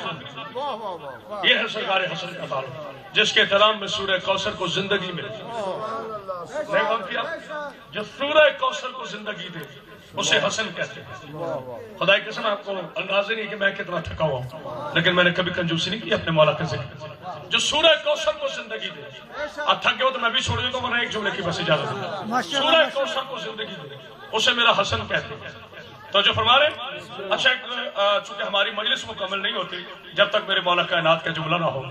یہ ہے سرکار حسن کا تعلق، جس کے احترام میں سورہ کوثر کو زندگی ملے۔ جو سورہ کوثر کو زندگی دے اسے حسن کہتے ہیں۔ خدا کی قسم آپ کو اندازہ نہیں کہ میں کتنا تھکا ہوا ہوں، لیکن میں نے کبھی کنجوسی نہیں کی اپنے مولا کا ذکر۔ جو سورہ کوثر کو زندگی دے، آپ تھک گئے ہو تو میں بھی چھوڑ دیتا ہوں، ورنہ ایک جملے کی بس اجازت ہے۔ سورہ کوثر کو زندگی دے اسے میرا حسن کہتے ہیں۔ تو جو فرما رہے اچھا، چونکہ ہماری مجلس مکمل نہیں ہوتی جب تک میرے مولا کائنات کا جملہ نہ ہو،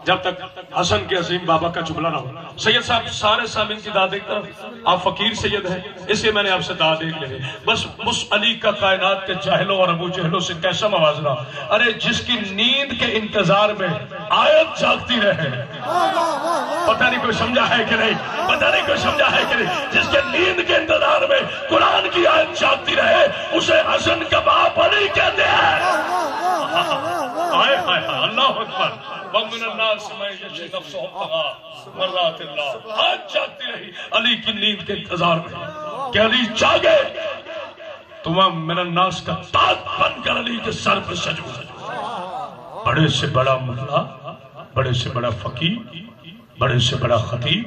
جب تک حسن کے عظیم بابا کا جملہ نہ ہو۔ سید صاحب سارے سامعین کی داد ایک طرف، آپ فقیر سید ہیں اس لیے میں نے آپ سے داد ایک لے لی۔ بس اس علی کا کائنات کے جاہلوں اور ابو جہلوں سے کیسا موازنہ، ارے جس کی نیند کے انتظار میں آیت جاگتی رہے۔ پتہ نہیں کوئی سمجھا ہے کہ نہیں، پتہ نہیں کوئی سمجھا ہے کہ نہیں، جس کے نیند کے انتظار میں قرآن کی آیت جاگتی رہے اسے حسن کا باپ علی کہتے ہیں۔ اللہ اکبر۔ وَمِنَ النَّاسِ مَن يَشْرِي نَفْسَهُ ابْتِغَاءَ مَرْضَاتِ اللَّهِ۔ آج جاگتی رہی علی کی نیند کے انتظار میں کہ علی جاگے تو وہ من الناس کا تاج بن کر علی کے سر پر سجو۔ بڑے سے بڑا ملا، بڑے سے بڑا فقیر، بڑے سے بڑا خطیب،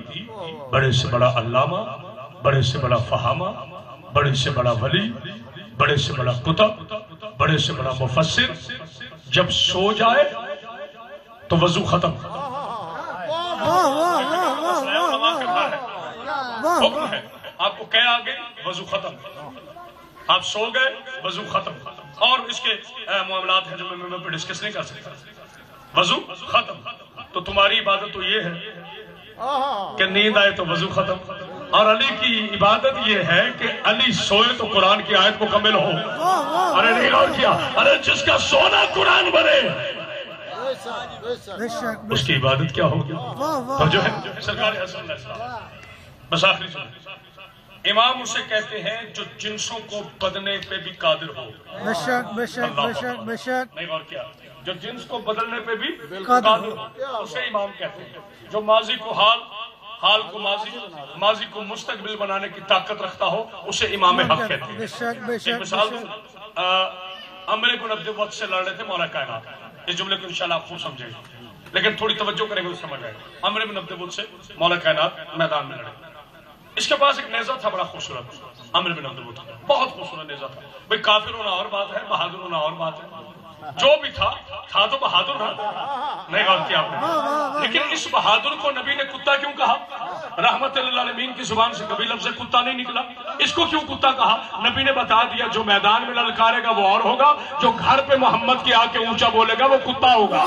بڑے سے بڑا علامہ، بڑے سے بڑا فہامہ، بڑے سے بڑا ولی، بڑے سے بڑا کتب، بڑے سے بڑا مفسر جب سو جائے تو وضو ختم۔ حکم ہے آپ کو کہہ آ گئی وضو ختم، آپ سو گئے وضو ختم، اور اس کے معاملات ہیں جو میں ڈسکس نہیں کر سکتا۔ وضو ختم تو تمہاری عبادت تو یہ ہے کہ نیند آئے تو وضو ختم، اور علی کی عبادت یہ ہے کہ علی سوئے تو قرآن کی آیت مکمل ہو۔ ارے نہیں اور کیا، ارے جس کا سونا قرآن بنے اس کی عبادت کیا ہوگی؟ تو جو ہے سرکار حسن علیہ السلام، بس آخری سنیں، امام اسے کہتے ہیں جو جنسوں کو بدلنے پہ بھی قادر ہو۔ بے شک بے شک بے شک بے شک، نہیں اور کیا، جو جنس کو بدلنے پہ بھی قادر ہو اسے امام کہتے ہیں۔ جو ماضی کو حال، حال کو ماضی، ماضی کو مستقبل بنانے کی طاقت رکھتا ہو اسے امام حق کہتے ہیں۔ بے شک بے ایک شک مثال دوں، عمر بن عبد الوقت سے لڑ رہے تھے مولا کائنات۔ اس جملے کو انشاءاللہ آپ خوب سمجھیں گے، لیکن تھوڑی توجہ کریں گے تو سمجھ آئے گا۔ عمر بن عبد الوقت سے مولا کائنات میدان میں لڑے، اس کے پاس ایک نیزہ تھا بڑا خوبصورت، عمر بن عبد الوقت بہت خوبصورت نیزہ تھا۔ بھئی کافر ہونا اور بات ہے، بہادر ہونا اور بات ہے، جو بھی تھا تو بہادر تھا، نہیں غور کیا آپ نے، لیکن اس بہادر کو نبی نے کتا کیوں کہا؟ رحمت للعالمین کی زبان سے کبھی لفظ کتا نہیں نکلا، اس کو کیوں کتا کہا؟ نبی نے بتا دیا جو میدان میں للکارے گا وہ اور ہوگا، جو گھر پہ محمد کے آ کے اونچا بولے گا وہ کتا ہوگا۔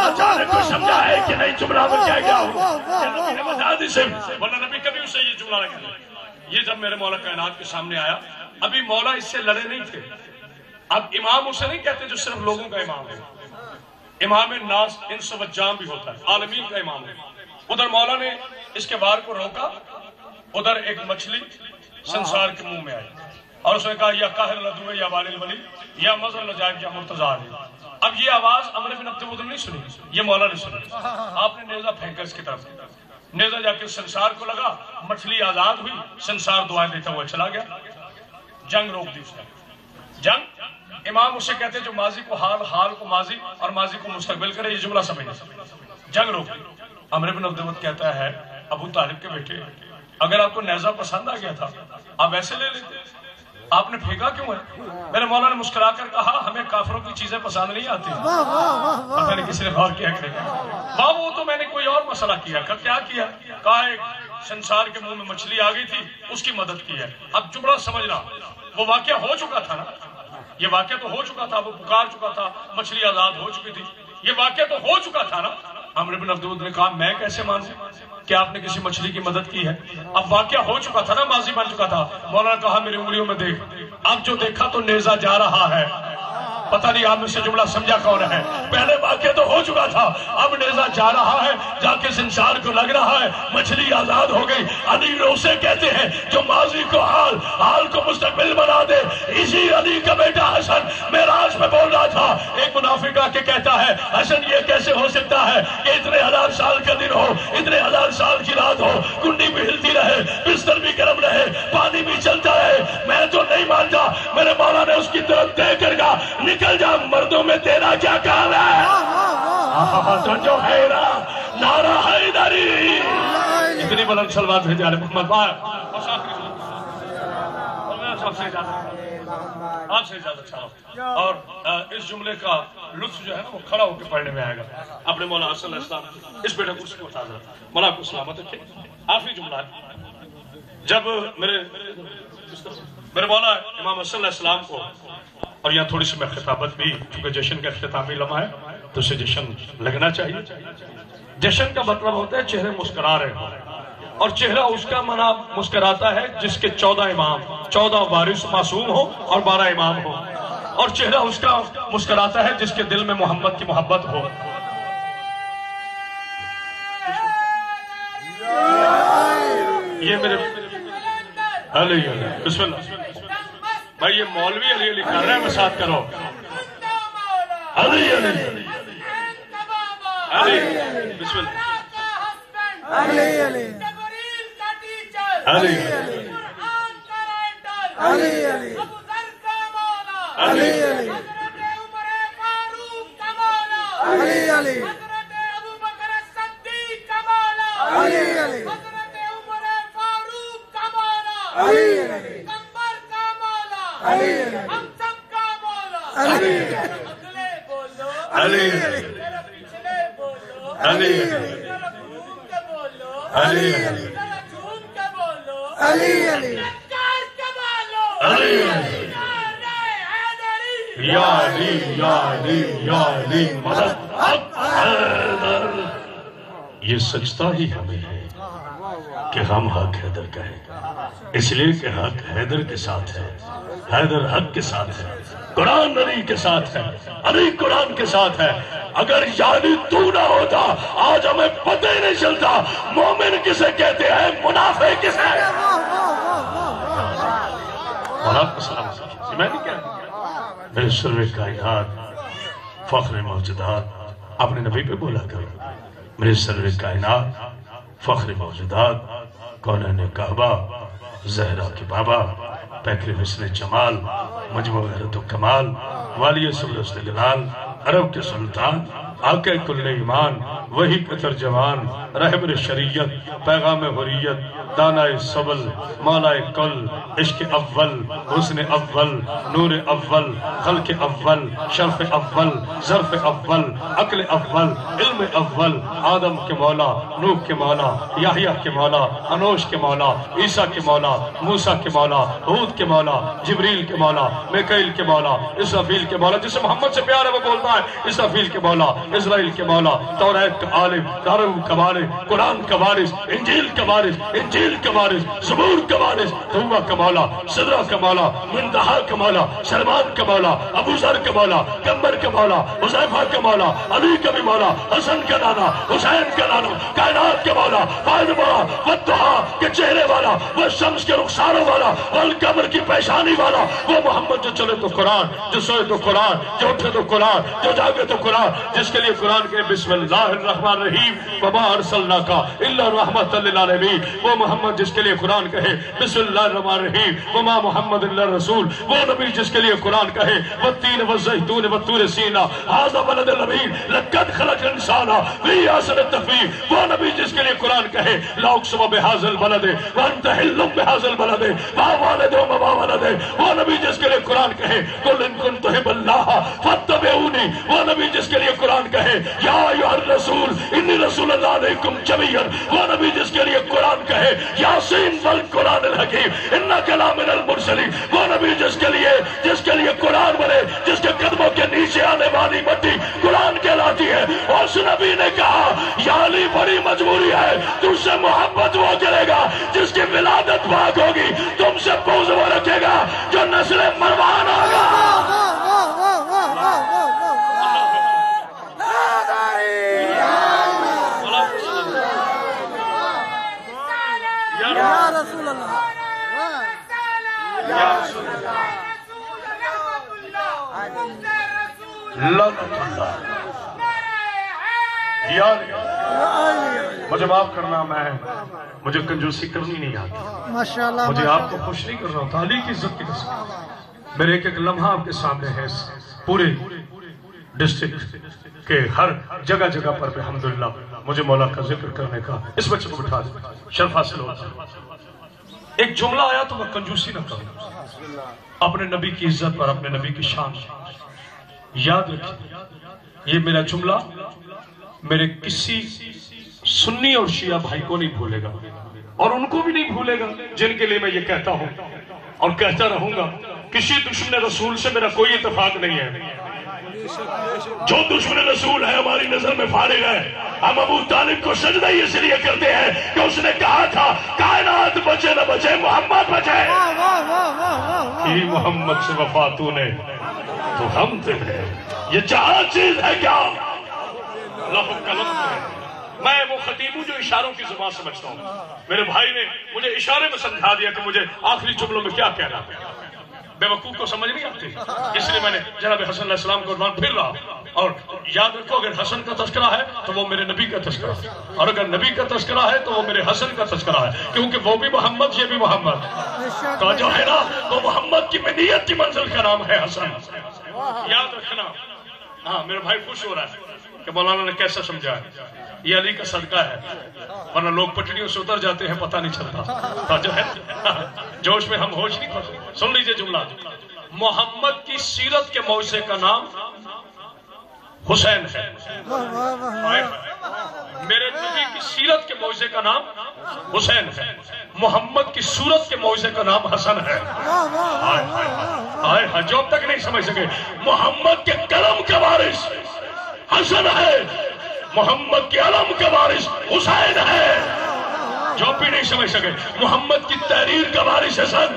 اچانک کوئی سمجھا ہے کہ نہیں جملہ میں کیا ہوگا؟ نبی نے بتا دی سے، ورنہ نبی کبھی اسے یہ جملہ نہ کہا۔ یہ جب میرے مولا کائنات کے سامنے آیا، ابھی مولا اس سے لڑے نہیں تھے۔ اب امام اسے نہیں کہتے جو صرف لوگوں کا امام ہے، امام الناس انس و جان بھی ہوتا ہے، عالمین کا امام ہے۔ ادھر مولا نے اس کے وار کو روکا، ادھر ایک مچھلی سنسار کے منہ میں آئی اور اس نے کہا یا قاہر لدوے یا والی الولی یا مظہر لجائب یا مرتضی علی۔ اب یہ آواز عمر بن عبد الوقت نہیں سنی، یہ مولا نے سنی۔ آپ نے نیزہ پھینکا اس کی طرف، نیزہ جا کے سنسار کو لگا، مچھلی آزاد ہوئی، سنسار دعائیں دیتا ہوا چلا گیا، جنگ روک دی اس نے۔ جنگ امام اسے کہتے جو ماضی کو حال، حال کو ماضی اور ماضی کو مستقبل کرے، یہ جملہ سمجھے، جنگ روک دی۔ عمر بن عبد الوقت کہتا ہے ابو طالب کے بیٹے اگر آپ کو نیزہ پسند آ گیا تھا آپ ایسے لے لیتے، آپ نے پھینکا کیوں ہے؟ میرے مولا نے مسکرا کر کہا ہمیں کافروں کی چیزیں پسند نہیں آتی. پتہ نہیں کسی نے غور کیا کہ بابو وہ تو میں نے کوئی اور مسئلہ کیا. کیا کیا؟ کہا ایک سنسار کے منہ میں مچھلی آ گئی تھی اس کی مدد کی ہے. اب جملہ سمجھنا، وہ واقعہ ہو چکا تھا نا، یہ واقعہ تو ہو چکا تھا، وہ پکار چکا تھا، مچھلی آزاد ہو چکی تھی، یہ واقعہ تو ہو چکا تھا نا. عمرو بن عبد نے کہا میں کیسے مانوں کہ آپ نے کسی مچھلی کی مدد کی ہے؟ اب واقعہ ہو چکا تھا نا، ماضی بن چکا تھا. مولانا نے کہا میری انگلیوں میں دیکھ، اب جو دیکھا تو نیزہ جا رہا ہے. پتہ نہیں آپ میں سے جملہ سمجھا کون ہے؟ پہلے واقعہ تو ہو چکا تھا، اب نیزہ جا رہا ہے، جا کے سنسار کو لگ رہا ہے، مچھلی آزاد ہو گئی. علی اسے کہتے ہیں جو ماضی کو حال کو مستقبل بنا دے. اسی علی کا بیٹا حسن معراج میں بول رہا تھا. ایک منافق آ کے کہتا ہے حسن یہ کیسے ہو سکتا ہے کہ اتنے ہزار سال کا دن ہو، اتنے ہزار سال کی رات ہو، کنڈی بھی ہلتی رہے، بستر بھی گرم رہے، پانی بھی چلتا رہے؟ میں تو نہیں مانتا. میرے مولا نے اس کی طرف دیکھ کر کہا نکل جا، مردوں میں تیرا کیا کام ہے؟ تو جو ہے نا نعرہ حیدری. اتنی بلند صلوات بھیجے علی محمد. آپ سے اجازت چاہو اور اس جملے کا لطف جو ہے نا وہ کھڑا ہو کے پڑھنے میں آئے گا. اپنے مولا صلی اللہ علیہ وسلم اس بیٹا کرسی کو اٹھا دیں، مولا کو سلامت رکھے. آخری جملہ ہے، جب میرے مولا امام صلی اللہ علیہ وسلم کو، اور یہاں تھوڑی سی میں خطابت بھی چونکہ جشن کا اختتامی لمحہ ہے تو اسے جشن لگنا چاہیے. جشن کا مطلب ہوتا ہے چہرے مسکرا رہے ہوں، اور چہرہ اس کا منا مسکراتا ہے جس کے 14 امام، 14 وارث معصوم ہو اور 12 امام ہو. اور چہرہ اس کا مسکراتا ہے جس کے دل میں محمد کی محبت ہو. یہ میرے علی بسم اللہ بھائی، یہ مولوی علی علی کر رہے ہیں، میں ساتھ کرو. علی علی علی بسم اللہ علی علی علی علی علی علی علی علی علی یہ سجدہ ہی ہمیں ہے کہ ہم حق حیدر کہیں، اس لیے کہ حق حیدر کے ساتھ ہے، حیدر حق کے ساتھ ہے، قرآن علی کے ساتھ ہے، علی قرآن کے ساتھ ہے. اگر یعنی تو نہ ہوتا آج ہمیں پتہ ہی نہیں چلتا مومن کسے کہتے ہیں، منافق کسے. اور آپ کو سلام میں نہیں کہا میرے سرور کائنات فخر موجودات، اپنے نبی پہ بولا کرو میرے سرور کائنات فخر موجودات، کونین کعبہ، زہرا کے بابا، پیکر حسن جمال، مجموع غیرت و کمال، والی سبرست جلال، عرب کے سلطان، آقا کل ایمان، وہی کا ترجمان، رہبر شریعت، پیغام حریت، دانائے سبل، مالائے کل، عشق اول، حسن اول، نور اول، خلق اول، شرف اول، ظرف اول، عقل اول، علم اول، آدم کے مولا، نوح کے مولا، یحییٰ کے مولا، انوش کے مولا، عیسیٰ کے مولا، موسیٰ کے مولا، ہود کے مولا، جبریل کے مولا، میکائیل کے مولا، اسرافیل کے مولا، جسے محمد سے پیار ہے وہ بولتا ہے اسرافیل کے مولا، اسرائیل کے مولا، توریت کا عالم، دارالعلوم کا وارث، قرآن کا وارث، انجیل کا وارث، انجیل کا وارث، زبور کا وارث، توبہ کا مولا، صدرہ کا مولا، منتہا کا مولا، سلمان کا مولا، ابو ذر کا مولا، کمبر کا مولا، حذیفہ کا مولا، علی کا بھی مولا، حسن کا نانا، حسین کا نانا، کائنات کا مولا، فاطمہ والضحیٰ کے چہرے والا، وہ شمس کے رخساروں والا، والقمر کی پیشانی والا، وہ محمد جو چلے تو قرآن، جو سوئے تو قرآن، جو اٹھے تو قرآن، جو جاگے تو قرآن، جس کے لیے قرآن کے بسم اللہ الرحمن الرحیم وما ارسلناک الا رحمۃ للعالمین، وہ محمد جس کے لیے قرآن کہے بسم اللہ الرحمن الرحیم وما محمد الا رسول، وہ نبی جس کے لیے قرآن کہے والتین والزیتون والطور سینا ھذا بلد الامین لقد خلق الانسان فی احسن تقویم، وہ نبی جس کے لیے قرآن کہے لا اقسم بھذا البلد وانت حل بھذا البلد ما والد وما ولد محمد ہے وہ نبی جس کے لیے قرآن کہے قل ان کنتم تحبون اللہ فاتبعونی، وہ نبی جس کے لیے قرآن کہے یا ایھا الرسول انی رسول اللہ علیکم جمیعا، وہ نبی جس کے لیے قرآن کہے یاسین والقرآن الحکیم انک لمن المرسلین، وہ نبی جس کے لیے قرآن بنے، جس کے قدموں کے نیچے آنے والی مٹی قرآن کہلاتی ہے۔ اس نبی نے کہا یا علی بڑی مجبوری ہے، تم سے محبت وہ کرے گا جس کی ولادت پاک ہوگی، تم سے بغض وہ رکھے گا جو نسل مروان ہوگا۔ یا رسول اللہ، مجھے معاف کرنا، مجھے کنجوسی کرنی نہیں آتی، ماشاءاللہ، مجھے آپ کو خوش نہیں کر رہا ہوں، تعالی کی عزت کی قسم، میرے ایک ایک لمحہ آپ کے سامنے ہے، پورے ڈسٹرکٹ کے ہر جگہ جگہ پر الحمدللہ مجھے مولا کا ذکر کرنے کا، اس بچے کو بٹھا دیں، شرف حاصل ہوتا۔ ایک جملہ آیا تو میں کنجوسی نہ کروں، اپنے نبی کی عزت پر، اپنے نبی کی شان یاد رکھیں، یہ میرا جملہ میرے کسی سنی اور شیعہ بھائی کو نہیں بھولے گا، اور ان کو بھی نہیں بھولے گا جن کے لیے میں یہ کہتا ہوں اور کہتا رہوں گا۔ کسی دشمن رسول سے میرا کوئی اتفاق نہیں ہے، جو دشمن رسول ہے ہماری نظر میں فارغ ہے۔ ہم ابو طالب کو سجدہ اس لیے کرتے ہیں کہ اس نے کہا تھا کائنات بچے نہ بچے محمد بچے، کی محمد سے وفا تو نے تو ہم تیرے، یہ چار چیز ہے کیا اللہ قلم ہے۔ میں وہ خطیب ہوں جو اشاروں کی زبان سمجھتا ہوں، میرے بھائی نے مجھے اشارے میں سمجھا دیا کہ مجھے آخری جملوں میں کیا کہنا ہے، بے وقوف کو سمجھ نہیں آتی، اس لیے میں نے جناب حسن علیہ السلام کو عنوان پھر رہا۔ اور یاد رکھو اگر حسن کا تذکرہ ہے تو وہ میرے نبی کا تذکرہ ہے، اور اگر نبی کا تذکرہ ہے تو وہ میرے حسن کا تذکرہ ہے، کیونکہ وہ بھی محمد یہ بھی محمد کا جو ہے نا وہ محمد کی منیت کی منزل کا نام ہے حسن، یاد رکھنا۔ ہاں میرے بھائی خوش ہو رہا ہے کہ مولانا نے کیسا سمجھا ہے، یہ علی کا صدقہ ہے، ورنہ لوگ پٹڑیوں سے اتر جاتے ہیں پتہ نہیں چلتا، جو ہے جوش میں ہم ہوش نہیں کھاتے۔ سن لیجئے جملہ، محمد کی سیرت کے موضوع کا نام حسین ہے، میرے نبی کی سیرت کے موضوع کا نام حسین ہے، محمد کی صورت کے موضوع کا نام حسن ہے۔ آئے جو اب تک نہیں سمجھ سکے، محمد کے قلم کا وارث حسن ہے، محمد کے علم کا وارث حسین ہے، جو بھی نہیں سمجھ سکے، محمد کی تحریر کا وارث حسن،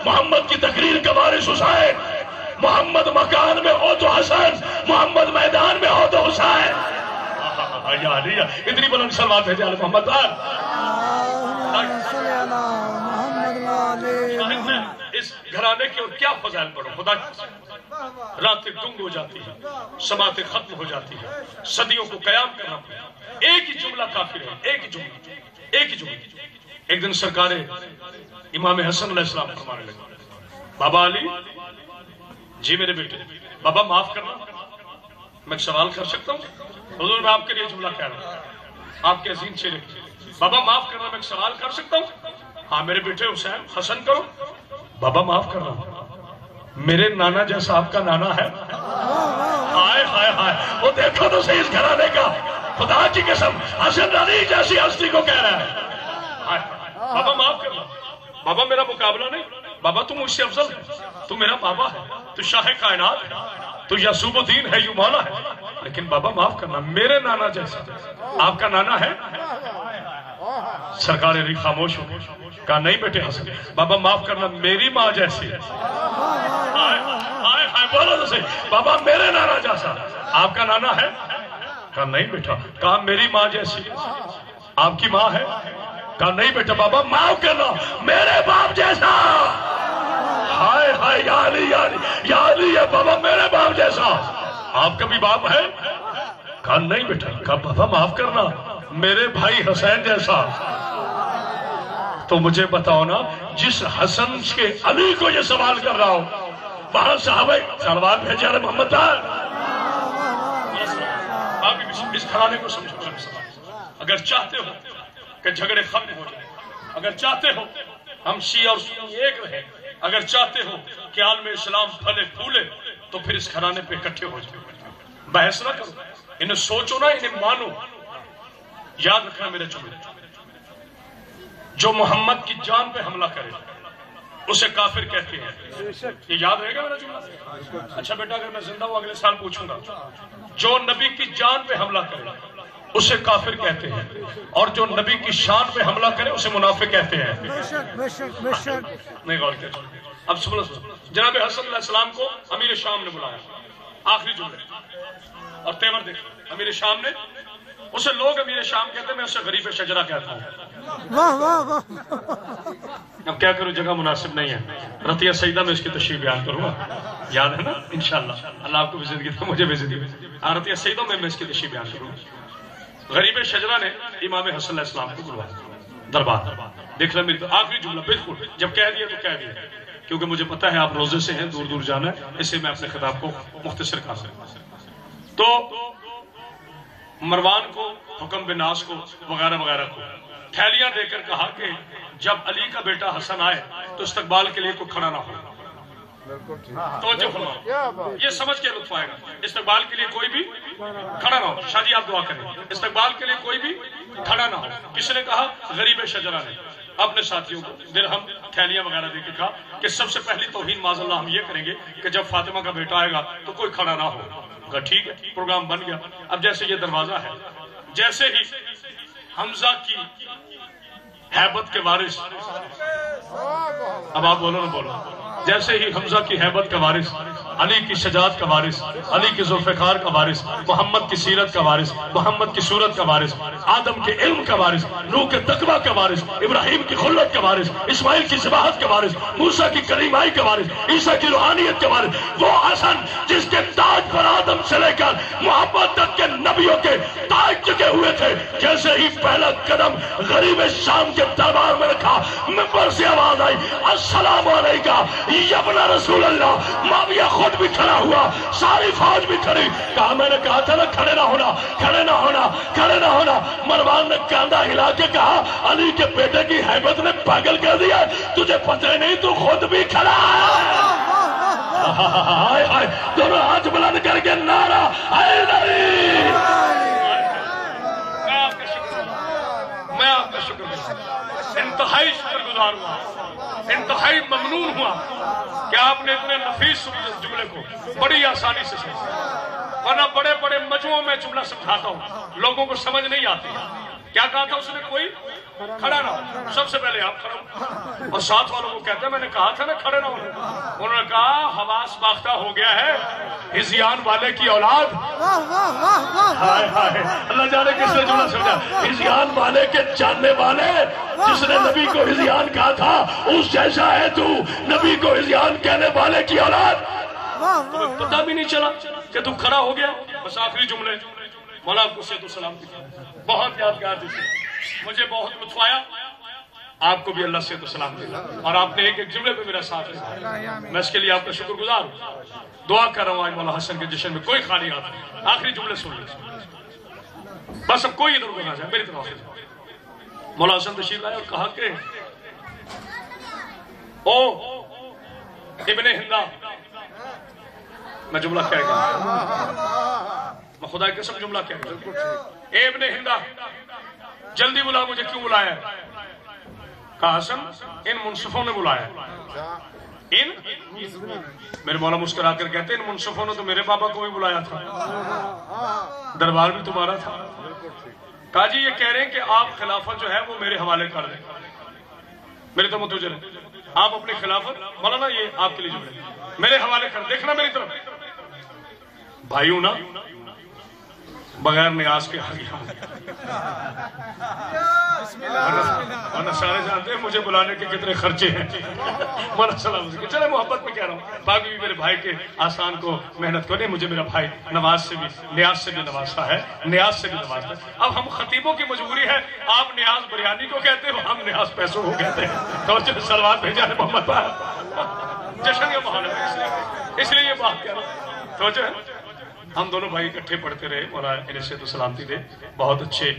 محمد کی تقریر کا وارث حسین، محمد مکان میں ہو تو حسن، محمد میدان میں ہو تو حسین۔ اتنی بلند سلوات ہے جال محمد اس گھرانے کی اور کیا فضائل پڑھو، خدا راتیں گنگ ہو جاتی ہے، سماعتیں ختم ہو جاتی ہے، صدیوں کو قیام کرنا پڑتا، ایک ہی جملہ کافی ہے، ایک ہی جملہ۔ ایک دن سرکار امام حسن علیہ السلام فرمانے لگے، بابا علی جی میرے بیٹے، بابا معاف کرنا، میں سوال کر سکتا ہوں؟ حضور میں آپ کے لیے جملہ کہہ رہا ہوں، آپ کے عظیم چہرے، بابا معاف کرنا، میں سوال کر سکتا ہوں؟ ہاں میرے بیٹے حسین حسن کرو، بابا معاف کرنا، میرے نانا جیسا آپ کا نانا ہے؟ ہائے ہائے ہائے، وہ دیکھو تو صحیح اس گھرانے کا، خدا کی قسم حسن علی جیسی ہستی کو کہہ رہا ہے، بابا معاف کرنا، بابا میرا مقابلہ نہیں، بابا تم مجھ سے افضل ہے، تو میرا بابا ہے، تو شاہ کائنات ہے، تو یعصوب الدین ہے، یوں مولا ہے، لیکن بابا معاف کرنا، میرے نانا جیسا آپ کا نانا ہے؟ سرکار علی خاموش ہو کہا نہیں بیٹے حسن، بابا معاف کرنا، میری ماں جیسی ہے، بولو تو صحیح، بابا میرے نانا جیسا آپ کا نانا ہے؟ کہا نہیں بیٹا، کہا میری ماں جیسی، آپ کی ماں ہے؟ کہا نہیں بیٹا، بابا معاف کرنا، میرے باپ جیسا، ہائے ہائے یا علی یا علی ہے، بابا میرے باپ جیسا، آپ کا بھی باپ ہے؟ کہا نہیں بیٹا، کہا بابا معاف کرنا، میرے بھائی حسین جیسا۔ تو مجھے بتاؤ نا، جس حسن کے علی کو یہ سوال کر رہا ہو، وہاں صحابہ سلوات بھیجے علی محمد آپ اس گھرانے کو سمجھو، اگر چاہتے ہو کہ جھگڑے ختم ہو جائیں، اگر چاہتے ہو ہم شیعہ اور سنی ایک رہے، اگر چاہتے ہو کہ عالم اسلام پھلے پھولے تو پھر اس گھرانے پہ اکٹھے ہو جائے، بحث نہ کرو، انہیں سوچو نہ، انہیں مانو۔ یاد رکھنا میرے جملے، جو محمد کی جان پہ حملہ کرے اسے کافر کہتے ہیں، یہ یاد رہے گا میرا جملہ؟ اچھا بیٹا اگر میں زندہ ہوں اگلے سال پوچھوں گا، جو نبی کی جان پہ حملہ کرے اسے کافر کہتے ہیں، اور جو نبی کی شان پہ حملہ کرے اسے منافق کہتے ہیں۔ نہیں غور کیا؟ اب سنو، جناب حسن علیہ السلام کو امیر شام نے بلایا، آخری جملے اور تیور دیکھو، امیر شام نے، اسے لوگ امیر شام کہتے ہیں، میں اسے غریب شجرہ کہتا ہوں۔ واہ واہ واہ، اب کیا کروں، جگہ مناسب نہیں ہے، رتیہ سیدہ میں اس کی تشریح بیان کروں گا، یاد ہے نا انشاءاللہ، اللہ آپ کو بھی زندگی دے، مجھے بھی زندگی دے، رتیہ سیدہ میں اس کی تشریح بیان کروں گا۔ غریب شجرہ نے امام حسن علیہ السلام کو بلوایا دربار، دیکھ لیں میری تو آخری جملہ بالکل، جب کہہ دیا تو کہہ دیا، کیونکہ مجھے پتا ہے آپ روزے سے ہیں، دور دور جانا ہے، اس سے میں اپنے خطاب کو مختصر کر سکتا۔ تو مروان کو، حکم بن ناس کو، وغیرہ وغیرہ کو تھیلیاں دے کر کہا کہ جب علی کا بیٹا حسن آئے تو استقبال کے لیے کوئی کھڑا نہ ہو۔ توجہ فرماؤ، یہ سمجھ کے لطف آئے گا، استقبال کے لیے کوئی بھی کھڑا نہ ہو۔ شاہ جی آپ دعا کریں، استقبال کے لیے کوئی بھی کھڑا نہ ہو۔ کس نے کہا؟ غریب شجرہ نے اپنے ساتھیوں کو درہم تھیلیاں وغیرہ دے کے کہا کہ سب سے پہلی توہین معاذ اللہ ہم یہ کریں گے کہ جب فاطمہ کا بیٹا آئے گا تو کوئی کھڑا نہ ہو۔ ٹھیک ہے، پروگرام بن گیا۔ اب جیسے یہ دروازہ ہے، جیسے ہی حمزہ کی ہیبت کے وارث، اب آپ بولو نہ بولو، جیسے ہی حمزہ کی ہیبت کا وارث، علی کی شجاعت کا وارث، علی کی ذوالفقار کا وارث، محمد کی سیرت کا وارث، محمد کی صورت کا وارث، آدم کے علم کا وارث، نوح کے تقویٰ کا وارث، ابراہیم کی خلت کا وارث، اسماعیل کی ذباحت کا وارث، موسیٰ کی کریمائی کا وارث، عیسیٰ کی روحانیت کا وارث، وہ حسن جس کے تاج پر آدم سے لے کر محمد تک کے نبیوں کے تاج چکے ہوئے تھے، جیسے ہی پہلا قدم غریب شام کے دربار میں رکھا، منبر سے آواز آئی السلام علیکہ یا ابن رسول اللہ۔ معاویہ خود بھی کھڑا ہوا، ساری فوج بھی کھڑی، کہا میں نے کہا تھا نا کھڑے نہ ہونا، کھڑے نہ ہونا، کھڑے نہ ہونا۔ مروان نے کاندھا ہلا کے کہا علی کے بیٹے کی ہیبت نے پاگل کر دیا، تجھے پتہ نہیں تو خود بھی کھڑا ہے۔ دونوں ہاتھ بلند کر کے نعرہ حیدری۔ میں آپ کا شکر گزار، انتہائی شکر گزار ہوا، انتہائی ممنون ہوا کہ آپ نے اتنے نفیس جملے کو بڑی آسانی سے سمجھا، ورنہ بڑے بڑے مجموعوں میں جملہ سمجھاتا ہوں لوگوں کو سمجھ نہیں آتی۔ کیا کہا تھا اس نے؟ کوئی کھڑا نہ ہو، سب سے پہلے آپ کھڑا ہو، اور ساتھ والوں کو کہتے ہیں میں نے کہا تھا نا کھڑے نہ ہو۔ انہوں نے کہا حواس باختہ ہو گیا ہے، ہزیان والے کی اولاد۔ ہائے ہائے، اللہ جانے کس نے جملہ سمجھا، ہزیان والے کے جاننے والے، جس نے نبی کو ہزیان کہا تھا اس جیسا ہے تو، نبی کو ہزیان کہنے والے کی اولاد۔ تمہیں پتہ بھی نہیں چلا کہ تو کھڑا ہو گیا۔ بس آخری جملے مولا کو سے تو سلام کی بہت یادگار تھی، مجھے بہت لطف آیا، آپ کو بھی اللہ سے تو سلام دے، اور آپ نے ایک ایک جملے پہ میرا ساتھ دیا، میں اس کے لیے آپ کا شکر گزار ہوں۔ دعا کر رہا ہوں آج مولا حسن کے جشن میں کوئی خالی آتا ہے۔ آخری جملے سن لیں، بس اب کوئی ادھر ادھر نہ جائے، میری طرف سے۔ مولا حسن تشریف لائے اور کہا کہ او ابن ہندا، میں جملہ کہہ گیا، میں خدا کی قسم جملہ کہہ گیا، اے ابن ہندا جلدی بلا، مجھے کیوں بلایا؟ کہا حسن ان منصفوں نے بلایا۔ ان میرے مولا مسکرا کر کہتے ہیں ان منصفوں نے تو میرے بابا کو بھی بلایا تھا، دربار بھی تمہارا تھا۔ کہا جی یہ کہہ رہے ہیں کہ آپ خلافت جو ہے وہ میرے حوالے کر دیں، میری تو متوجہ رہے، آپ اپنی خلافت مولانا یہ آپ کے لیے جو ہے میرے حوالے کر، دیکھنا میری طرف بھائیوں نا، بغیر نیاز کے آگے ہوں، ورنہ سارے جانتے ہیں مجھے بلانے کے کتنے خرچے ہیں۔ مولا سلام چلے محبت میں کہہ رہا ہوں، باقی بھی میرے بھائی کے آسان کو محنت کو نہیں، مجھے میرا بھائی نواز سے بھی نیاز سے بھی نوازتا ہے، نیاز سے بھی نوازتا ہے۔ اب ہم خطیبوں کی مجبوری ہے، آپ نیاز بریانی کو کہتے ہیں، ہم نیاز پیسوں کو کہتے ہیں۔ تو سلوات بھیجا ہے محمد بھائی، جشن کا ماحول ہے، اس لیے یہ بات کہہ رہا ہوں۔ ہم دونوں بھائی اکٹھے پڑھتے رہے، مولا انہیں سے تو سلامتی دے، بہت اچھے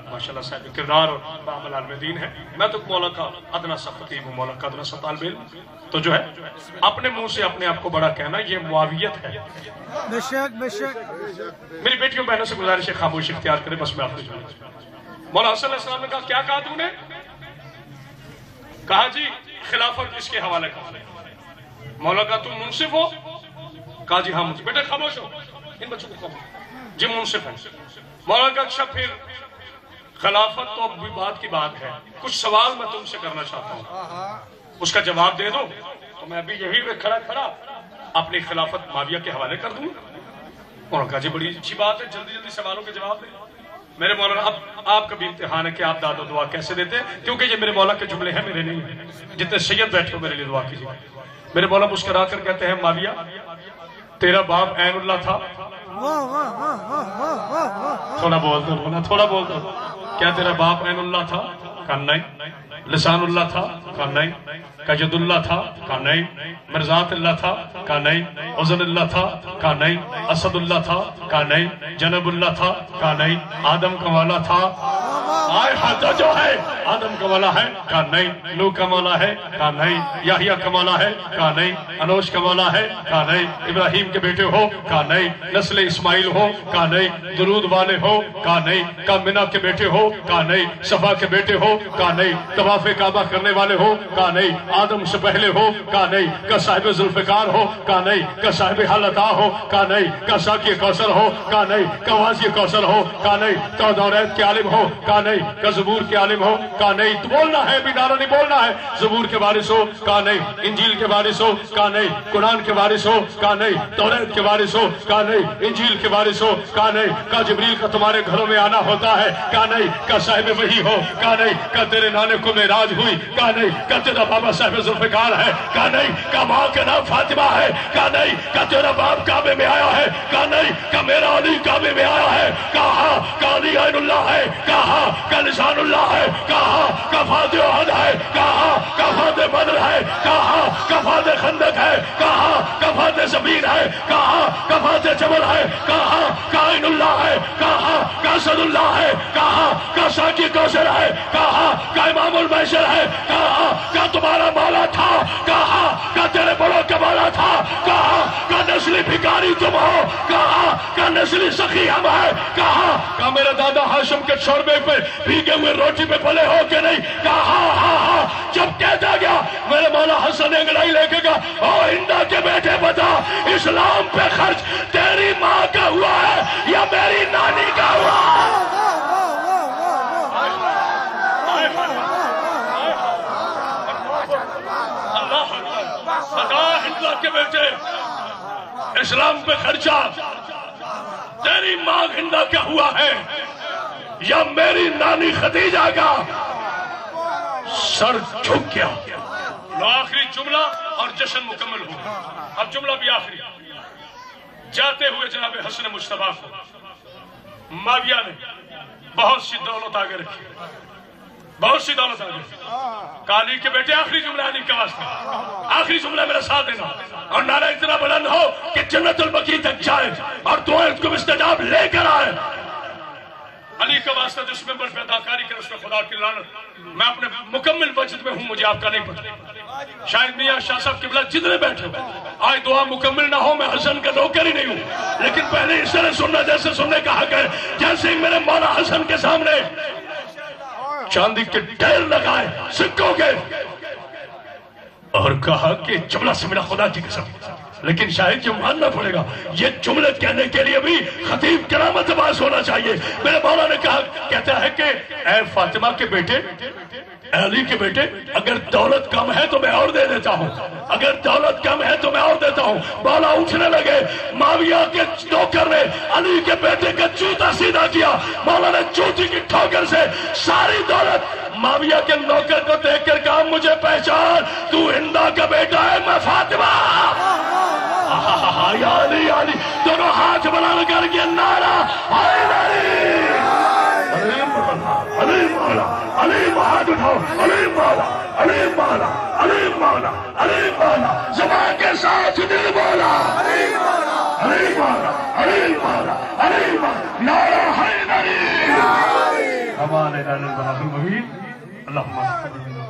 ماشاءاللہ صاحب کردار اور بعمل عالم دین ہے۔ میں تو مولا کا ادنا سا خطیب ہوں، مولا کا ادنا سا طالب علم، تو جو ہے اپنے منہ سے اپنے آپ کو بڑا کہنا یہ معاویت ہے۔ بے شک بے شک۔ میری بیٹیوں بہنوں سے گزارش ہے خاموشی اختیار کرے، بس میں آپ کو جانا۔ مولا حسن علیہ السلام نے کہا کیا کہا تو نے؟ کہا جی خلافت اس کے حوالے کر۔ مولا کہا تم منصف ہو؟ کہا جی ہاں منصف۔ بیٹے خاموش ہو، ان بچوں کو خاموش۔ جی منصف ہے۔ مولا کہا اچھا پھر خلافت تو اب بھی بات کی بات ہے، کچھ سوال میں تم سے کرنا چاہتا ہوں، اس کا جواب دے دو تو میں ابھی یہی کھڑا اپنی خلافت معاویہ کے حوالے کر دوں۔ مولا کہا جی بڑی اچھی بات ہے، جلدی جلدی سوالوں کے جواب دیں۔ میرے مولانا اب آپ کا بھی امتحان ہے کہ آپ داد و دعا کیسے دیتے ہیں، کیونکہ یہ میرے مولا کے جملے ہیں، میرے نہیں ہیں۔ جتنے سید بیٹھے ہو میرے لیے دعا کیجیے۔ میرے مولا مسکرا کر کہتے ہیں معاویہ تیرا باپ عین اللہ تھا؟ تھوڑا بول دو، تھوڑا بول دو۔ کیا تیرا باپ عین اللہ تھا؟ کہا نہیں۔ لسان اللہ تھا؟ کہا نہیں۔ کہا ید اللہ تھا؟ کہا نہیں۔ مرزات اللہ تھا؟ کہا نہیں۔ عزن اللہ تھا؟ کہا نہیں۔ اسد اللہ تھا؟ کہا نہیں۔ جنب اللہ تھا؟ کہا نہیں۔ آدم کا والا تھا؟ آئے حاجہ جو ہے آدم کا والا ہے؟ کہا نہیں۔ نوح کا والا ہے؟ کہا نہیں۔ یحییٰ کا والا ہے؟ کہا نہیں۔ انوش کا والا ہے؟ کہا نہیں۔ ابراہیم کے بیٹے ہو؟ کہا نہیں۔ نسل اسماعیل ہو؟ کہا نہیں۔ درود والے ہو؟ کہا نہیں۔ کہا منا کے بیٹے ہو؟ کہا نہیں۔ صفا کے بیٹے ہو؟ کہا نہیں۔ طواف کعبہ کرنے والے ہو؟ کہا نہیں۔ آدم سے پہلے ہو؟ کہا نہیں۔ کہا صاحب ذوالفقار ہو؟ کہا نہیں۔ کہا صاحب حالتا ہو؟ کہا نہیں۔ کہا ساقی کوثر ہو؟ کہا نہیں۔ کہا واضح کوثر ہو؟ کہا نہیں۔ کہا توریت کے عالم ہو؟ کہا نہیں۔ کہا زبور کے عالم ہو؟ کہا نہیں۔ تو بولنا ہے بھی نعرہ نہیں بولنا ہے۔ زبور کے وارث ہو؟ کہا نہیں۔ انجیل کے وارث ہو؟ کہا نہیں۔ قرآن کے وارث ہو؟ کہا نہیں۔ توریت کے وارث ہو؟ کہا نہیں۔ انجیل کے وارث ہو؟ کہا نہیں۔ کہا جبریل کا تمہارے گھروں میں آنا ہوتا ہے؟ کہا نہیں۔ کہا صاحب وحی ہو؟ کہا نہیں۔ کہا تیرے نانے کو معراج ہوئی؟ کہا نہیں۔ کہا تیرا بابا صاحب ذوالفقار ہے؟ کہا نہیں۔ کہا ماں کا نام فاطمہ ہے؟ کہا نہیں۔ کہا تیرا باپ کعبے میں آیا ہے؟ کہا نہیں۔ کہا میرا علی کعبے میں آیا ہے؟ کہا۔ کہا علی عین اللہ ہے؟ کہا۔ کہا لسان اللہ ہے؟ کہا۔ کہا فاتح احد ہے؟ کہا۔ کہا فاتح بدر ہے؟ کہا۔ کہا فاتح خندق ہے؟ کہا۔ کہا فاتح زمین ہے؟ کہا۔ کہا فاتح جبل ہے؟ کہا۔ کہا عین اللہ ہے؟ کہا۔ کہا اسد اللہ ہے؟ کہا۔ کہا ساقی کوثر ہے؟ کہا۔ کہا امام المحشر ہے؟ کہا۔ کہا تمہارا مولا تھا؟ کہا۔ کہا تیرے بڑوں کا مولا تھا؟ کہا۔ کہا نسلی بھکاری تم ہو؟ کہا۔ کہا نسلی سخی ہم ہے؟ کہا۔ کہا میرے دادا ہاشم کے شوربے پہ بھیگے ہوئے روٹی پہ پلے ہو کہ نہیں؟ کہا ہاں ہاں۔ جب کہتا گیا میرے مولا حسن انگڑائی لے کے گا او ہندا کے بیٹے بتا اسلام پہ خرچ تیری ماں کا ہوا ہے یا میری نانی کا ہوا ہے؟ ہندا کے بیٹے اسلام پہ خرچہ تیری ماں ہندا کا ہوا ہے یا میری نانی خدیجہ کا؟ سر جھک گیا۔ لو آخری جملہ اور جشن مکمل ہو۔ اب جملہ بھی آخری۔ جاتے ہوئے جناب حسن مصطفیٰ کو معاویہ نے بہت سی دولت آگے رکھی، بہت سی دولت آگے رکھی۔ کالی کے بیٹے آخری جملہ علی کے واسطے، آخری جملہ میرا ساتھ دینا اور نعرہ اتنا بلند ہو کہ جنت البقیع تک جائے اور دعائیں کو استجاب لے کر آئے۔ علی کا واسطہ جس میں پر اداکاری کر اس میں خدا کی لعنت۔ میں اپنے مکمل وجد میں ہوں، مجھے آپ کا نہیں پتا۔ شاید میاں شاہ صاحب قبلہ جتنے بیٹھے ہوئے آج دعا مکمل نہ ہو، میں حسن کا نوکر ہی نہیں ہوں، لیکن پہلے اس طرح سننا جیسے سننے کا حق ہے، جیسے میرے مولا حسن کے سامنے چاندی کے ڈھیر لگائے سکوں کے اور کہا کہ جملہ سے میرا خدا کی قسم، لیکن شاید یہ ماننا پڑے گا یہ جملے کہنے کے لیے بھی خطیب کرامت باز ہونا چاہیے۔ میرے مولا نے کہا، کہتا ہے کہ اے فاطمہ کے بیٹے، اے علی کے بیٹے، اگر دولت کم ہے تو میں اور دے دیتا ہوں، اگر دولت کم ہے تو میں اور دیتا ہوں۔ مولا اٹھنے لگے، معاویہ کے نوکر نے علی کے بیٹے کا جوتا سیدھا کیا، مولا نے جوتی کی ٹھوکر سے ساری دولت معاویہ کے نوکر کو دیکھ کر کہا مجھے پہچان، تو ہندا کا بیٹا ہے، میں فاطمہ۔ یا علی علی، دونوں ہاتھ بنا کر کے نعرہ علی علی مولا، علی مولا، علی ہاتھ اٹھاؤ، علی مولا، علی مولا، علی مولا، علی مولا، زبان کے ساتھ دل بولا، علی مولا۔ علی مولا علی مولا علی مولا نعرہ حیدری ہمارے اللہ